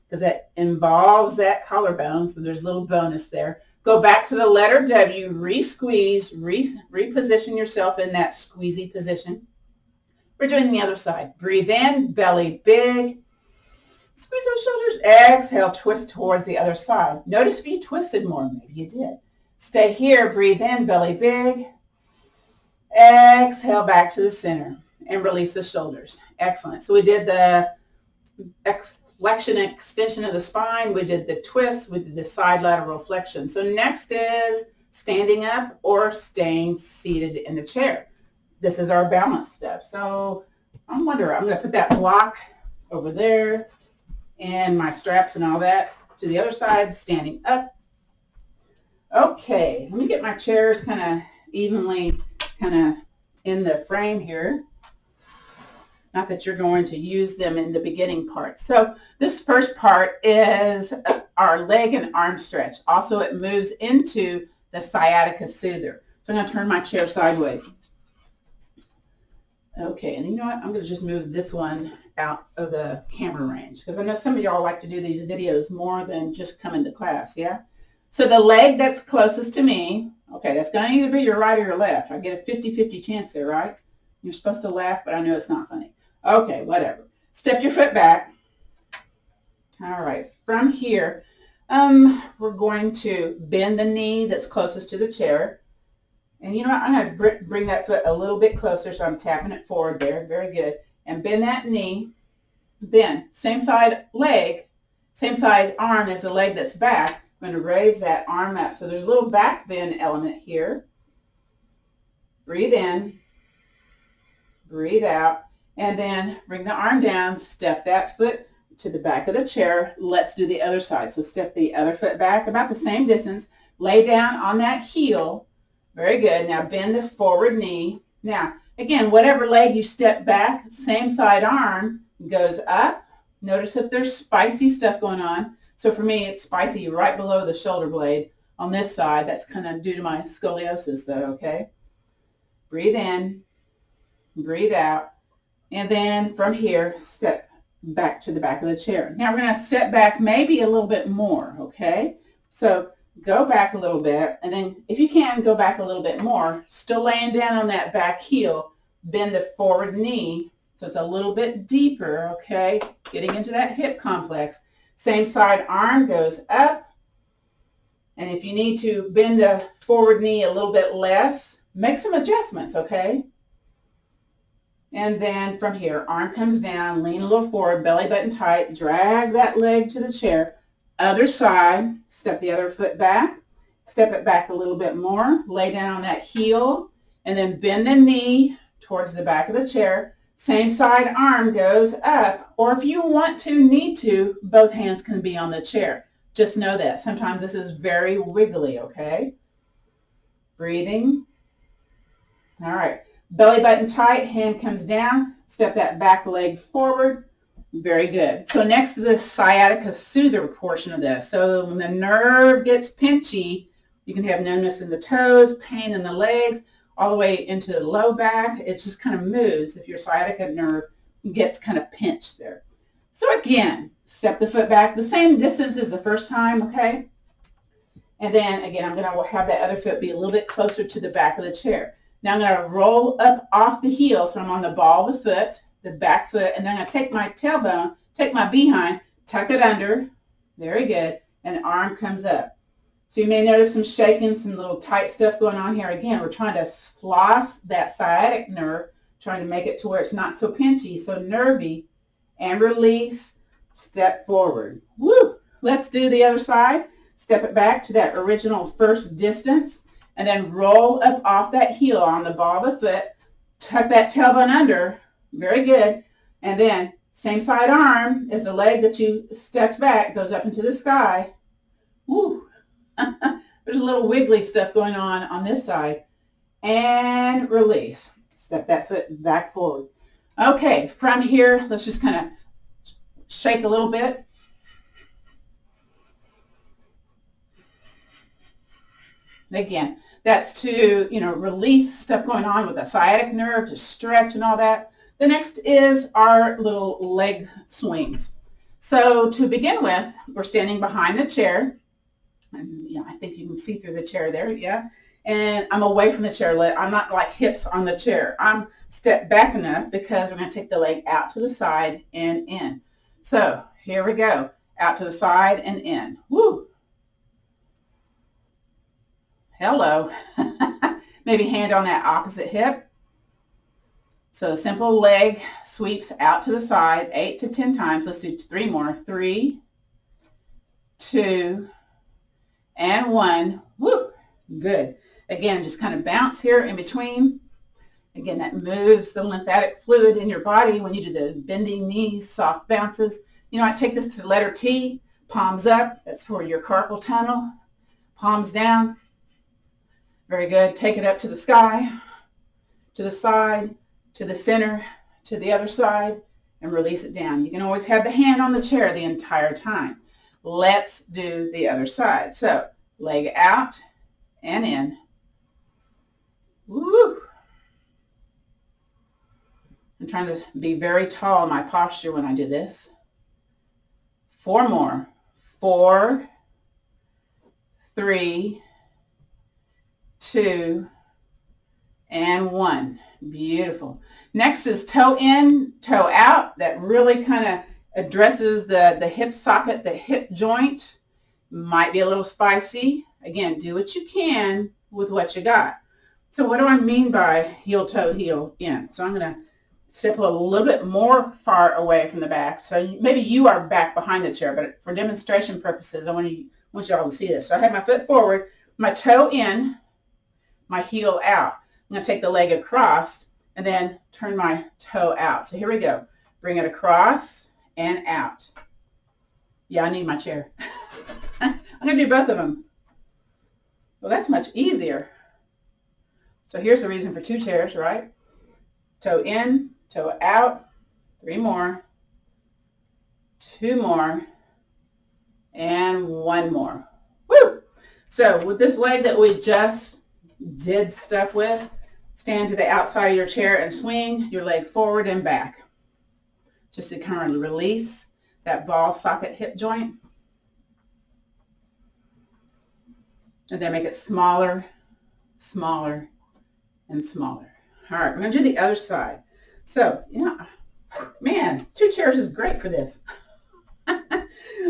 because that involves that collarbone, so there's a little bonus there. Go back to the letter W, re-squeeze, reposition yourself in that squeezy position. We're doing the other side. Breathe in, belly big. Squeeze those shoulders. Exhale, twist towards the other side. Notice if you twisted more. Maybe you did. Stay here. Breathe in, belly big. Exhale, back to the center. And release the shoulders. Excellent. So we did the flexion and extension of the spine. We did the twist. We did the side lateral flexion. So next is standing up or staying seated in the chair. This is our balance step. So I'm going to put that block over there and my straps and all that to the other side, standing up. Okay, let me get my chairs kind of evenly kind of in the frame here. Not that you're going to use them in the beginning part. So this first part is our leg and arm stretch. Also, it moves into the sciatica soother. So I'm going to turn my chair sideways. Okay, and you know what? I'm going to just move this one out of the camera range because I know some of y'all like to do these videos more than just come into class, yeah? So the leg that's closest to me, okay, that's going to either be your right or your left. I get a 50-50 chance there, right? You're supposed to laugh, but I know it's not funny. Okay, whatever. Step your foot back. All right, from here, we're going to bend the knee that's closest to the chair. And you know what? I'm going to bring that foot a little bit closer, so I'm tapping it forward there. Very good. And bend that knee. Then, same side leg, same side arm as the leg that's back. I'm going to raise that arm up. So there's a little back bend element here. Breathe in. Breathe out. And then bring the arm down. Step that foot to the back of the chair. Let's do the other side. So step the other foot back about the same distance. Lay down on that heel. Very good. Now bend the forward knee. Now, again, whatever leg you step back, same side arm goes up. Notice if there's spicy stuff going on. So for me, it's spicy right below the shoulder blade on this side. That's kind of due to my scoliosis though, okay? Breathe in, breathe out, and then from here, step back to the back of the chair. Now we're going to step back maybe a little bit more, okay? So go back a little bit, and then if you can, go back a little bit more. Still laying down on that back heel, bend the forward knee so it's a little bit deeper, okay? Getting into that hip complex. Same side arm goes up, and if you need to bend the forward knee a little bit less, make some adjustments, okay? And then from here, arm comes down, lean a little forward, belly button tight, drag that leg to the chair. Other side, step the other foot back, step it back a little bit more, lay down on that heel, and then bend the knee towards the back of the chair. Same side arm goes up, or if you want to, need to, both hands can be on the chair. Just know that. Sometimes this is very wiggly, okay? Breathing. All right. Belly button tight, hand comes down, step that back leg forward. Very good. So next to the sciatica soother portion of this. So when the nerve gets pinchy, you can have numbness in the toes, pain in the legs, all the way into the low back. It just kind of moves if your sciatica nerve gets kind of pinched there. So again, step the foot back the same distance as the first time, okay? And then again, I'm going to have that other foot be a little bit closer to the back of the chair. Now I'm going to roll up off the heel, so I'm on the ball of the foot, the back foot, and then I'm going to take my tailbone, take my behind, tuck it under, very good, and arm comes up. So you may notice some shaking, some little tight stuff going on here. Again, we're trying to floss that sciatic nerve, trying to make it to where it's not so pinchy, so nervy, and release, step forward. Woo! Let's do the other side. Step it back to that original first distance, and then roll up off that heel on the ball of the foot, tuck that tailbone under, very good, and then same side arm as the leg that you stepped back goes up into the sky. Woo! There's a little wiggly stuff going on this side. And release. Step that foot back forward. Okay, from here, let's just kind of shake a little bit. Again, that's to, release stuff going on with the sciatic nerve, to stretch and all that. The next is our little leg swings. So to begin with, we're standing behind the chair. And, I think you can see through the chair there, yeah. And I'm away from the chair. I'm not like hips on the chair. I'm stepped back enough because we're going to take the leg out to the side and in. So here we go. Out to the side and in. Woo! Hello. Maybe hand on that opposite hip. So simple leg sweeps out to the side 8 to 10 times. Let's do 3 more. 3, 2, and 1. Woo! Good. Again, just kind of bounce here in between. Again, that moves the lymphatic fluid in your body when you do the bending knees, soft bounces. I take this to the letter T, palms up. That's for your carpal tunnel. Palms down. Very good. Take it up to the sky. to the side, to the center, to the other side, and release it down. You can always have the hand on the chair the entire time. Let's do the other side. So leg out and in. Woo! I'm trying to be very tall in my posture when I do this. 4 more. 4, 3, 2, and 1. Beautiful. Next is toe in, toe out. That really kind of addresses the hip socket, the hip joint. Might be a little spicy. Again, do what you can with what you got. So what do I mean by heel, toe, heel, in? So I'm going to step a little bit more far away from the back. So maybe you are back behind the chair, but for demonstration purposes, I want you all to see this. So I have my foot forward, my toe in, my heel out. I'm going to take the leg across and then turn my toe out. So here we go. Bring it across and out. Yeah, I need my chair. I'm going to do both of them. Well, that's much easier. So here's the reason for 2 chairs, right? Toe in, toe out, 3 more, 2 more, and 1 more. Woo! So with this leg that we just did stuff with, stand to the outside of your chair and swing your leg forward and back. Just to kind of release that ball socket hip joint. And then make it smaller, smaller, and smaller. All right, we're going to do the other side. So, man, 2 chairs is great for this.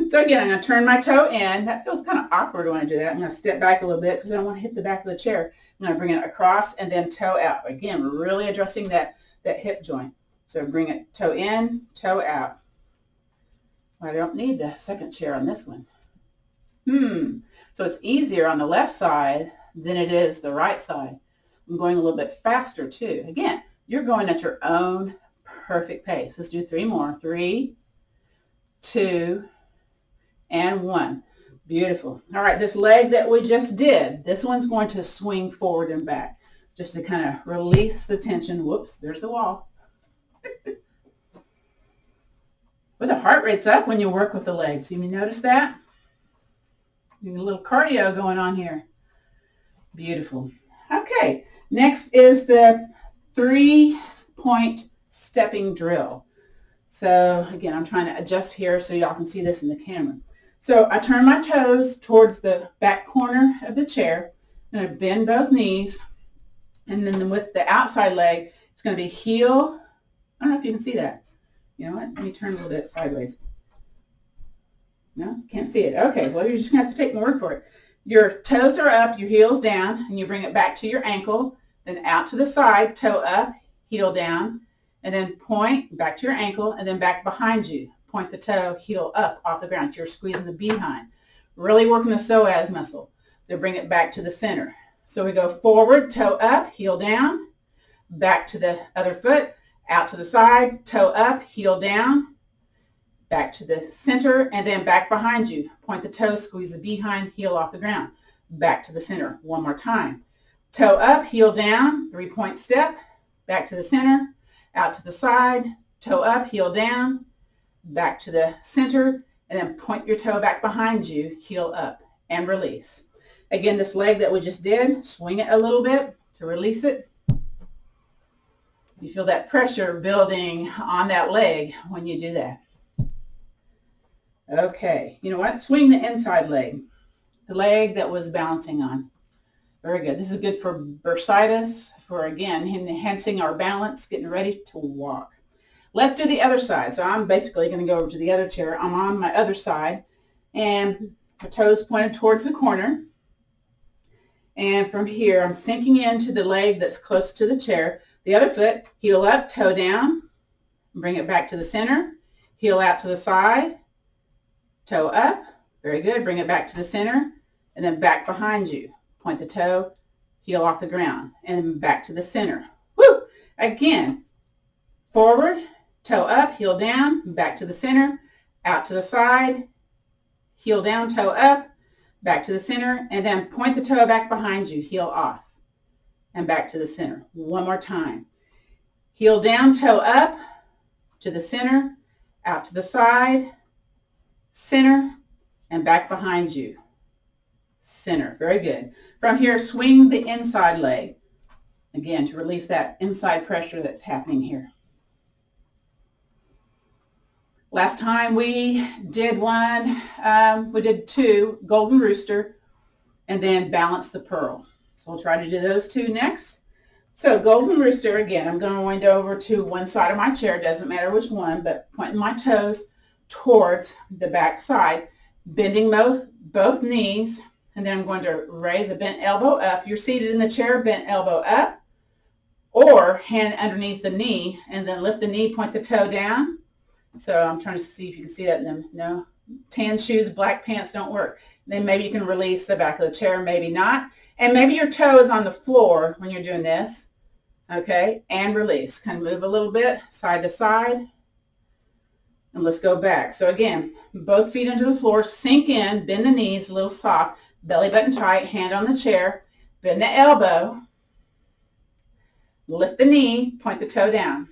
So again, I'm going to turn my toe in. That feels kind of awkward when I do that. I'm going to step back a little bit because I don't want to hit the back of the chair. I'm going to bring it across and then toe out. Again, we're really addressing that hip joint. So bring it toe in, toe out. I don't need the second chair on this one. So it's easier on the left side than it is the right side. I'm going a little bit faster too. Again, you're going at your own perfect pace. Let's do 3 more. 3, 2, and 1. Beautiful. All right, this leg that we just did, this one's going to swing forward and back just to kind of release the tension. Whoops, there's the wall. Well, the heart rate's up when you work with the legs. You notice that? A little cardio going on here. Beautiful. Okay, next is the 3-point stepping drill. So again, I'm trying to adjust here so y'all can see this in the camera. So I turn my toes towards the back corner of the chair, and I bend both knees, and then with the outside leg, it's going to be heel. I don't know if you can see that. You know what? Let me turn a little bit sideways. No, can't see it. Okay, well, you're just going to have to take my word for it. Your toes are up, your heel's down, and you bring it back to your ankle, then out to the side, toe up, heel down, and then point back to your ankle, and then back behind you. Point the toe, heel up off the ground. So you're squeezing the behind. Really working the psoas muscle. Then bring it back to the center. So we go forward, toe up, heel down, back to the other foot, out to the side, toe up, heel down, back to the center, and then back behind you. Point the toe, squeeze the behind, heel off the ground. Back to the center. One more time. Toe up, heel down, 3-point step, back to the center, out to the side, toe up, heel down, back to the center, and then point your toe back behind you, heel up, and release. Again, this leg that we just did, swing it a little bit to release it. You feel that pressure building on that leg when you do that. Okay, you know what? Swing the inside leg, the leg that was balancing on. Very good. This is good for bursitis, for, again, enhancing our balance, getting ready to walk. Let's do the other side. So I'm basically going to go over to the other chair. I'm on my other side, and my toes pointed towards the corner. And from here, I'm sinking into the leg that's close to the chair. The other foot, heel up, toe down, bring it back to the center, heel out to the side, toe up, very good, bring it back to the center, and then back behind you. Point the toe, heel off the ground, and back to the center. Woo! Again, forward, toe up, heel down, back to the center, out to the side, heel down, toe up, back to the center, and then point the toe back behind you, heel off. and back to the center. One more time. Heel down, toe up, to the center, out to the side, center, and back behind you. Center. Very good. From here, swing the inside leg. Again, to release that inside pressure that's happening here. Last time we did we did 2, golden rooster, and then balance the pearl. So we'll try to do those 2 next. So golden rooster, again, I'm going to wind over to one side of my chair, doesn't matter which one, but pointing my toes towards the back side, bending both knees, and then I'm going to raise a bent elbow up. You're seated in the chair, bent elbow up, or hand underneath the knee, and then lift the knee, point the toe down. So I'm trying to see if you can see that. No, tan shoes, black pants don't work. Then maybe you can release the back of the chair, maybe not. And maybe your toe is on the floor when you're doing this. Okay, and release. Kind of move a little bit, side to side. And let's go back. So again, both feet into the floor, sink in, bend the knees, a little soft, belly button tight, hand on the chair, bend the elbow, lift the knee, point the toe down.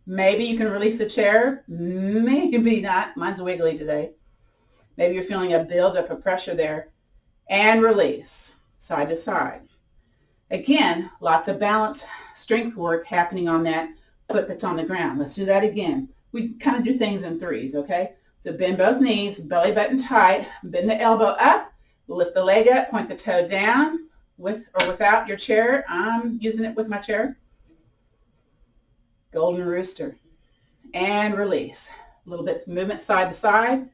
Maybe you can release the chair, maybe not. Mine's wiggly today. Maybe you're feeling a buildup of pressure there. And release, side to side. Again, lots of balance, strength work happening on that foot that's on the ground. Let's do that again. We kind of do things in 3s, okay? So bend both knees, belly button tight, bend the elbow up, lift the leg up, point the toe down with or without your chair. I'm using it with my chair. Golden rooster. And release. A little bit of movement side to side.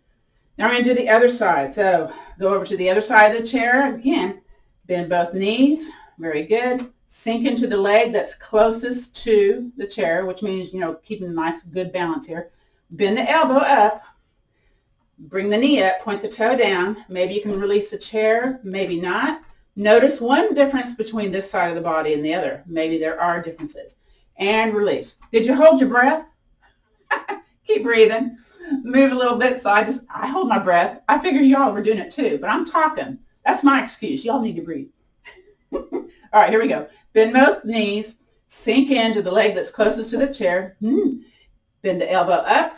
Now we're going to do the other side. So go over to the other side of the chair. Again, bend both knees. Very good. Sink into the leg that's closest to the chair, which means, keeping a nice, good balance here. Bend the elbow up. Bring the knee up. Point the toe down. Maybe you can release the chair. Maybe not. Notice one difference between this side of the body and the other. Maybe there are differences. And release. Did you hold your breath? Keep breathing. Move a little bit side to side. I hold my breath. I figure y'all were doing it too, but I'm talking. That's my excuse. Y'all need to breathe. All right, here we go. Bend both knees. Sink into the leg that's closest to the chair. Bend the elbow up.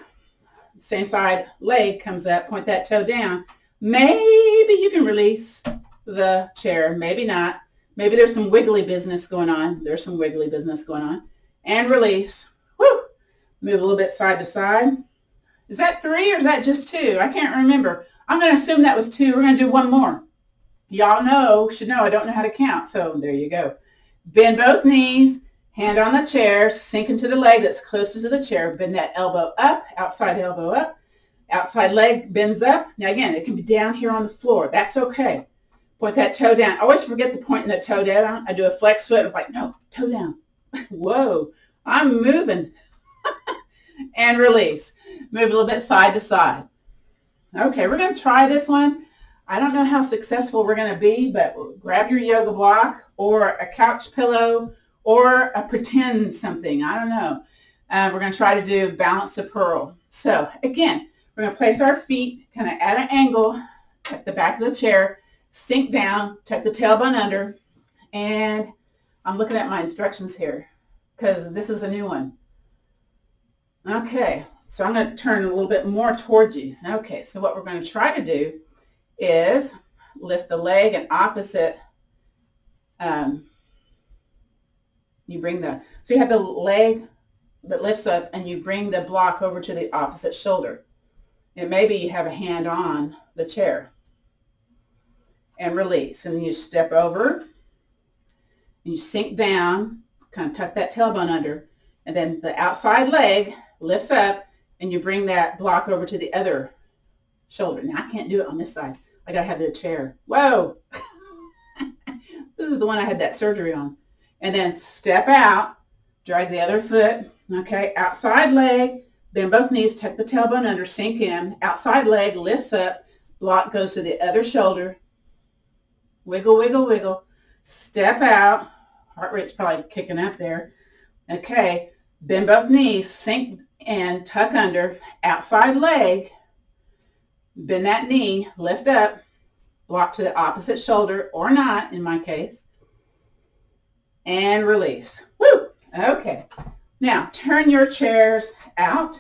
Same side leg comes up. Point that toe down. Maybe you can release the chair. Maybe not. Maybe there's some wiggly business going on. There's some wiggly business going on. And release. Woo! Move a little bit side to side. Is that 3 or is that just 2? I can't remember. I'm going to assume that was 2. We're going to do one more. Y'all should know I don't know how to count. So there you go. Bend both knees. Hand on the chair. Sink into the leg that's closest to the chair. Bend that elbow up. Outside elbow up. Outside leg bends up. Now again, it can be down here on the floor. That's okay. Point that toe down. I always forget the pointing the toe down. I do a flex foot. It's like, no, toe down. Whoa, I'm moving. And release. Move a little bit side to side. Okay, we're going to try this one. I don't know how successful we're going to be, but grab your yoga block or a couch pillow or a pretend something. I don't know. We're going to try to do balance the pearl. So again, we're going to place our feet kind of at an angle at the back of the chair. Sink down, tuck the tailbone under, and I'm looking at my instructions here because this is a new one. Okay, so I'm going to turn a little bit more towards you. Okay, so what we're going to try to do is lift the leg in opposite. So you have the leg that lifts up and you bring the block over to the opposite shoulder. And maybe you have a hand on the chair. And release. And then you step over, and you sink down, kind of tuck that tailbone under, and then the outside leg lifts up, and you bring that block over to the other shoulder. Now, I can't do it on this side. I got to have the chair. Whoa! This is the one I had that surgery on. And then step out, drag the other foot, okay, outside leg, bend both knees, tuck the tailbone under, sink in, outside leg lifts up, block goes to the other shoulder, wiggle, wiggle, wiggle, step out, heart rate's probably kicking up there, okay, bend both knees, sink in, tuck under, outside leg, bend that knee, lift up, block to the opposite shoulder, or not in my case, and release. Woo! Okay. Now, turn your chairs out.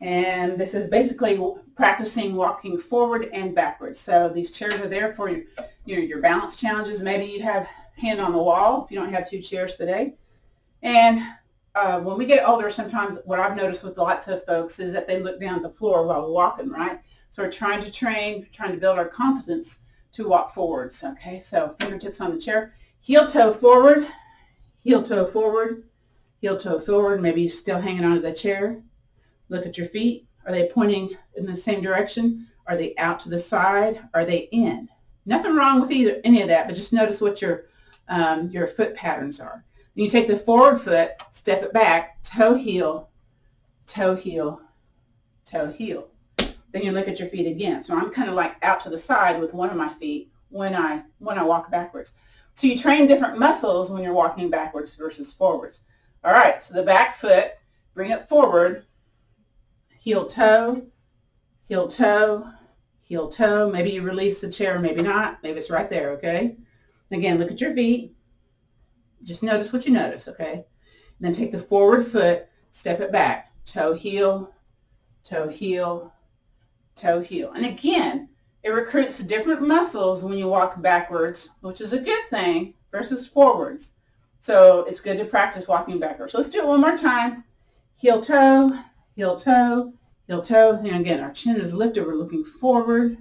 And this is basically practicing walking forward and backwards. So these chairs are there for your balance challenges. Maybe you have hand on the wall if you don't have two chairs today. And when we get older, sometimes what I've noticed with lots of folks is that they look down at the floor while walking, right? So we're trying to build our confidence to walk forwards, okay? So fingertips on the chair, heel toe forward, heel toe forward, heel toe forward. Maybe you're still hanging onto the chair. Look at your feet. Are they pointing in the same direction? Are they out to the side? Are they in? Nothing wrong with any of that, but just notice what your foot patterns are. When you take the forward foot, step it back, toe heel, toe heel, toe heel. Then you look at your feet again. So I'm kind of like out to the side with one of my feet when I walk backwards. So you train different muscles when you're walking backwards versus forwards. All right, so the back foot, bring it forward, heel toe, heel toe, heel toe. Maybe you release the chair, maybe not. Maybe it's right there, okay? Again, look at your feet. Just notice what you notice, okay? And then take the forward foot, step it back, toe heel, toe heel, toe heel. And again, it recruits different muscles when you walk backwards, which is a good thing, versus forwards. So it's good to practice walking backwards. So let's do it one more time. Heel toe, heel toe, heel toe. And again, our chin is lifted. We're looking forward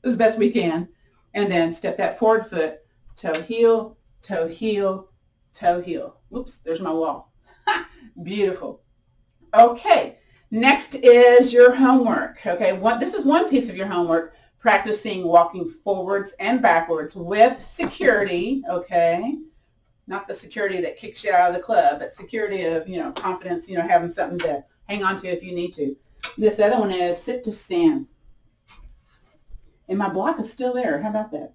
as best we can. And then step that forward foot, toe heel, toe heel, toe heel. Oops, there's my wall. Beautiful. Okay, next is your homework. Okay, this is one piece of your homework, practicing walking forwards and backwards with security, okay? Not the security that kicks you out of the club, but security of, confidence, having something to hang on to if you need to. This other one is sit to stand. And my block is still there. How about that?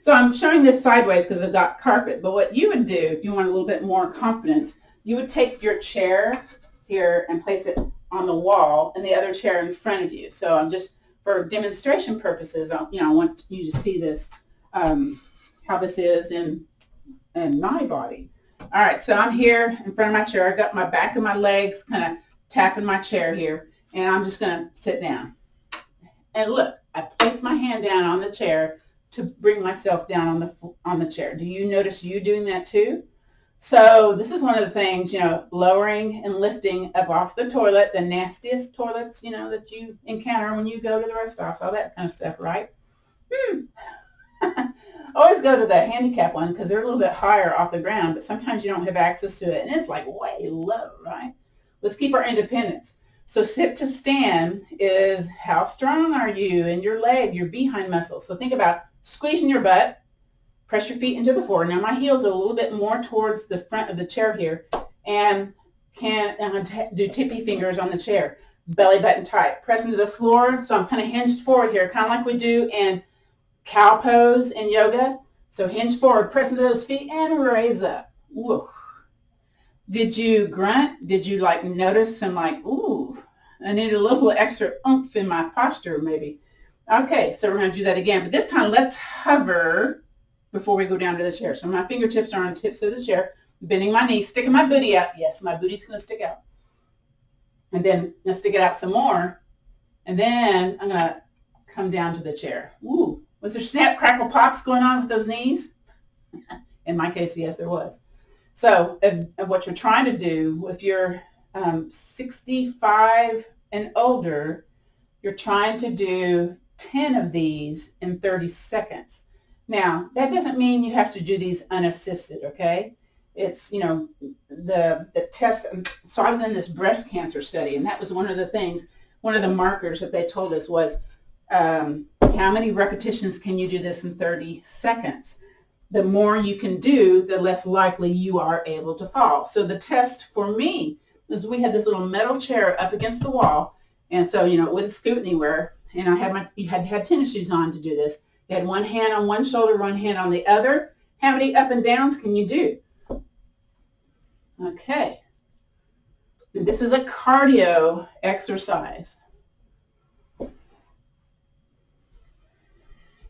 So I'm showing this sideways because I've got carpet. But what you would do if you want a little bit more confidence, you would take your chair here and place it on the wall and the other chair in front of you. So I'm just, for demonstration purposes, I want you to see this, how this is in my body. All right, so I'm here in front of my chair. I got my back of my legs kind of tapping my chair here, and I'm just going to sit down. And look, I placed my hand down on the chair to bring myself down on the chair. Do you notice you doing that too? So this is one of the things, lowering and lifting up off the toilet, the nastiest toilets, that you encounter when you go to the rest stops, all that kind of stuff, right? Always go to the handicap one because they're a little bit higher off the ground, but sometimes you don't have access to it, and it's like way low, right? Let's keep our independence. So sit to stand is how strong are you in your leg, your behind muscles. So think about squeezing your butt, press your feet into the floor. Now my heels are a little bit more towards the front of the chair here, and do tippy fingers on the chair, belly button tight, press into the floor. So I'm kind of hinged forward here, kind of like we do in cow pose in yoga. So hinge forward, press into those feet, and raise up. Woo. Did you grunt? Did you notice some ooh, I need a little extra oomph in my posture maybe? Okay, so we're going to do that again. But this time, let's hover before we go down to the chair. So my fingertips are on the tips of the chair, bending my knees, sticking my booty out. Yes, my booty's going to stick out. And then let's stick it out some more. And then I'm going to come down to the chair. Ooh, was there snap, crackle, pops going on with those knees? In my case, yes, there was. So what you're trying to do, if you're 65 and older, you're trying to do 10 of these in 30 seconds. Now, that doesn't mean you have to do these unassisted, okay? It's, the test. So I was in this breast cancer study, and that was one of the things, one of the markers that they told us was how many repetitions can you do this in 30 seconds? The more you can do, the less likely you are able to fall. So the test for me is we had this little metal chair up against the wall. And so, it wouldn't scoot anywhere. And you had to have tennis shoes on to do this. You had one hand on one shoulder, one hand on the other. How many up and downs can you do? Okay. And this is a cardio exercise.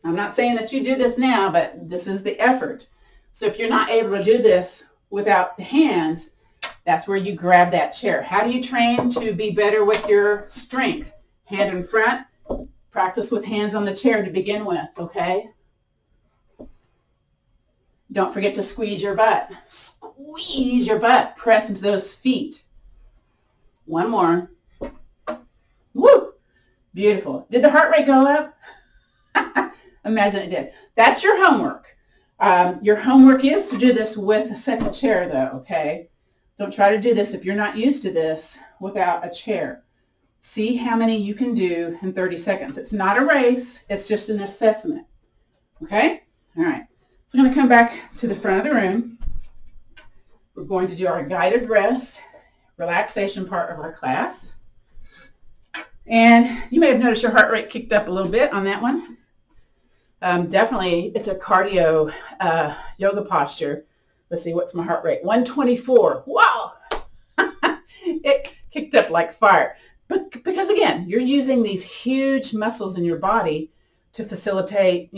I'm not saying that you do this now, but this is the effort. So if you're not able to do this without the hands, that's where you grab that chair. How do you train to be better with your strength? Hand in front, practice with hands on the chair to begin with, okay? Don't forget to squeeze your butt. Squeeze your butt. Press into those feet. One more. Woo! Beautiful. Did the heart rate go up? Imagine it did. That's your homework. Your homework is to do this with a second chair though, okay? Don't try to do this if you're not used to this without a chair. See how many you can do in 30 seconds. It's not a race. It's just an assessment. Okay? All right. So I'm going to come back to the front of the room. We're going to do our guided rest, relaxation part of our class. And you may have noticed your heart rate kicked up a little bit on that one. Definitely, it's a cardio yoga posture. Let's see, what's my heart rate? 124. Wow! It kicked up like fire. But because again, you're using these huge muscles in your body to facilitate,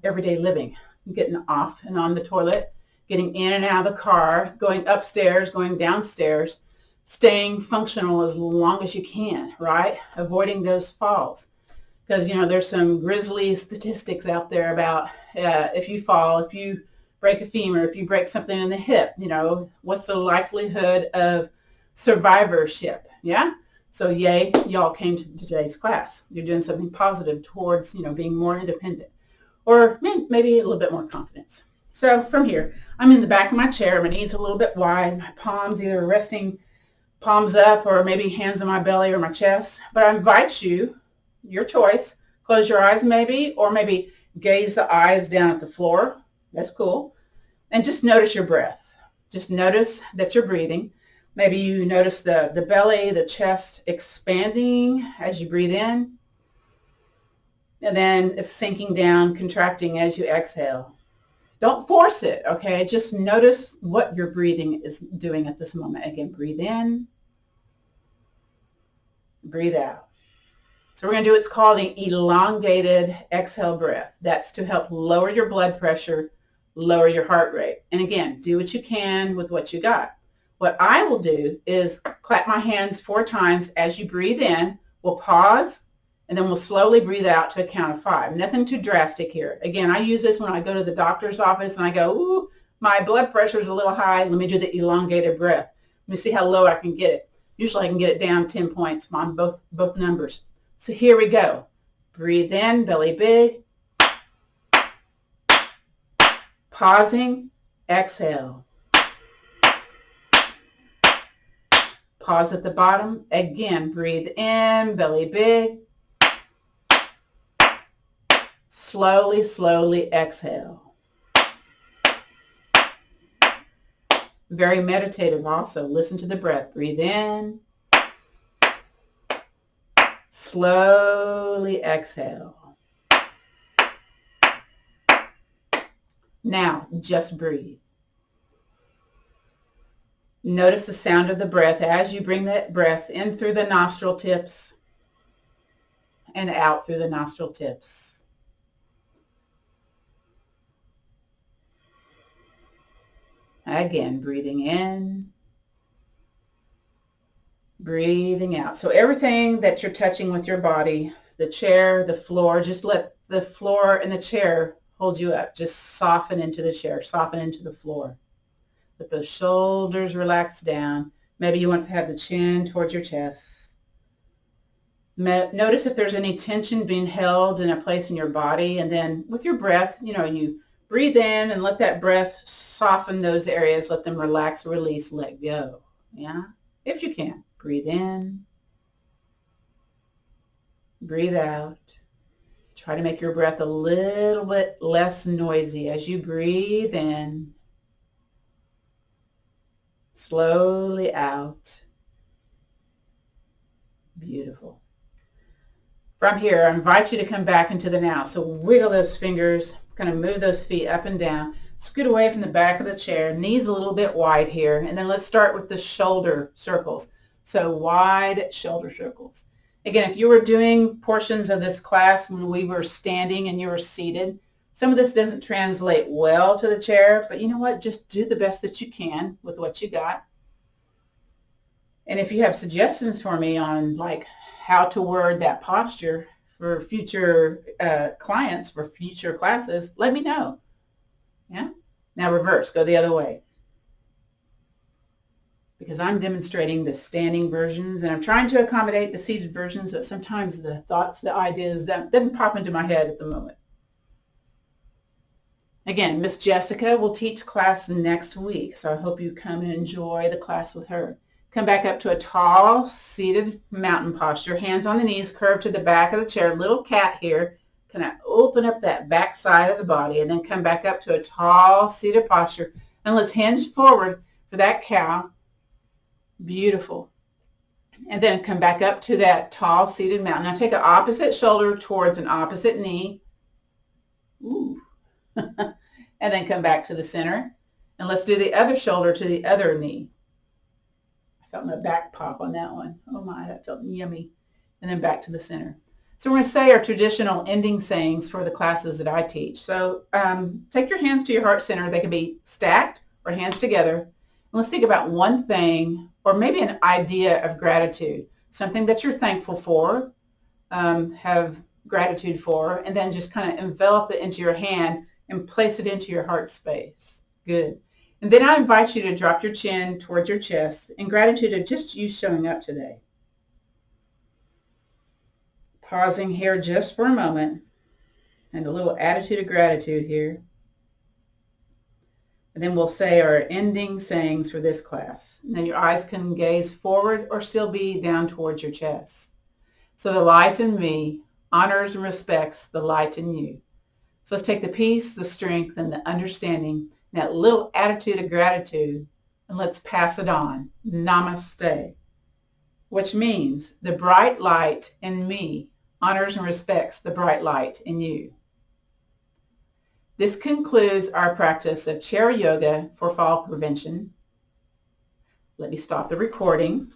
everyday living. Getting off and on the toilet, getting in and out of the car, going upstairs, going downstairs, staying functional as long as you can, right? Avoiding those falls. Because, there's some grisly statistics out there about if you fall, if you break a femur, if you break something in the hip, what's the likelihood of survivorship, yeah? So yay, y'all came to today's class. You're doing something positive towards, being more independent. Or maybe a little bit more confidence. So from here, I'm in the back of my chair. My knees are a little bit wide. My palms either resting palms up or maybe hands on my belly or my chest. But I invite you, your choice, close your eyes maybe, or maybe gaze the eyes down at the floor. That's cool. And just notice your breath. Just notice that you're breathing. Maybe you notice the belly, the chest expanding as you breathe in. And then it's sinking down, contracting as you exhale. Don't force it, okay? Just notice what your breathing is doing at this moment. Again, breathe in, breathe out. So we're going to do what's called an elongated exhale breath. That's to help lower your blood pressure, lower your heart rate. And again, do what you can with what you got. What I will do is clap my hands 4 times as you breathe in. We'll pause. And then we'll slowly breathe out to a count of 5. Nothing too drastic here. Again, I use this when I go to the doctor's office and I go, ooh, my blood pressure is a little high. Let me do the elongated breath. Let me see how low I can get it. Usually I can get it down 10 points on both numbers. So here we go. Breathe in, belly big. Pausing, exhale. Pause at the bottom. Again, breathe in, belly big. Slowly, slowly exhale. Very meditative also. Listen to the breath. Breathe in. Slowly exhale. Now, just breathe. Notice the sound of the breath as you bring that breath in through the nostril tips and out through the nostril tips. Again, breathing in, breathing out. So everything that you're touching with your body, the chair, the floor, just let the floor and the chair hold you up. Just soften into the chair, soften into the floor. Let those shoulders relax down. Maybe you want to have the chin towards your chest. Notice if there's any tension being held in a place in your body. And then with your breath, you breathe in and let that breath soften those areas. Let them relax, release, let go. Yeah? If you can. Breathe in. Breathe out. Try to make your breath a little bit less noisy as you breathe in. Slowly out. Beautiful. From here, I invite you to come back into the now. So wiggle those fingers. Kind of move those feet up and down. Scoot away from the back of the chair. Knees a little bit wide here. And then let's start with the shoulder circles. So wide shoulder circles. Again, if you were doing portions of this class when we were standing and you were seated, some of this doesn't translate well to the chair, but you know what? Just do the best that you can with what you got. And if you have suggestions for me on like how to word that posture for future clients, for future classes, let me know. Yeah. Now reverse, go the other way. Because I'm demonstrating the standing versions and I'm trying to accommodate the seated versions, but sometimes the thoughts, the ideas, that doesn't pop into my head at the moment. Again, Miss Jessica will teach class next week, so I hope you come and enjoy the class with her. Come back up to a tall, seated mountain posture, hands on the knees, curved to the back of the chair, little cat here. Kind of open up that back side of the body and then come back up to a tall, seated posture. And let's hinge forward for that cow. Beautiful. And then come back up to that tall seated mountain. Now take an opposite shoulder towards an opposite knee. Ooh. And then come back to the center. And let's do the other shoulder to the other knee. I felt my back pop on that one. Oh my, that felt yummy. And then back to the center. So we're going to say our traditional ending sayings for the classes that I teach. So take your hands to your heart center. They can be stacked or hands together. And let's think about one thing or maybe an idea of gratitude, something that you're thankful for, have gratitude for, and then just kind of envelop it into your hand and place it into your heart space. Good. And then I invite you to drop your chin towards your chest in gratitude of just you showing up today. Pausing here just for a moment and a little attitude of gratitude here. And then we'll say our ending sayings for this class. And then your eyes can gaze forward or still be down towards your chest. So the light in me honors and respects the light in you. So let's take the peace, the strength, and the understanding, and that little attitude of gratitude, and let's pass it on. Namaste. Which means the bright light in me honors and respects the bright light in you. This concludes our practice of chair yoga for fall prevention. Let me stop the recording.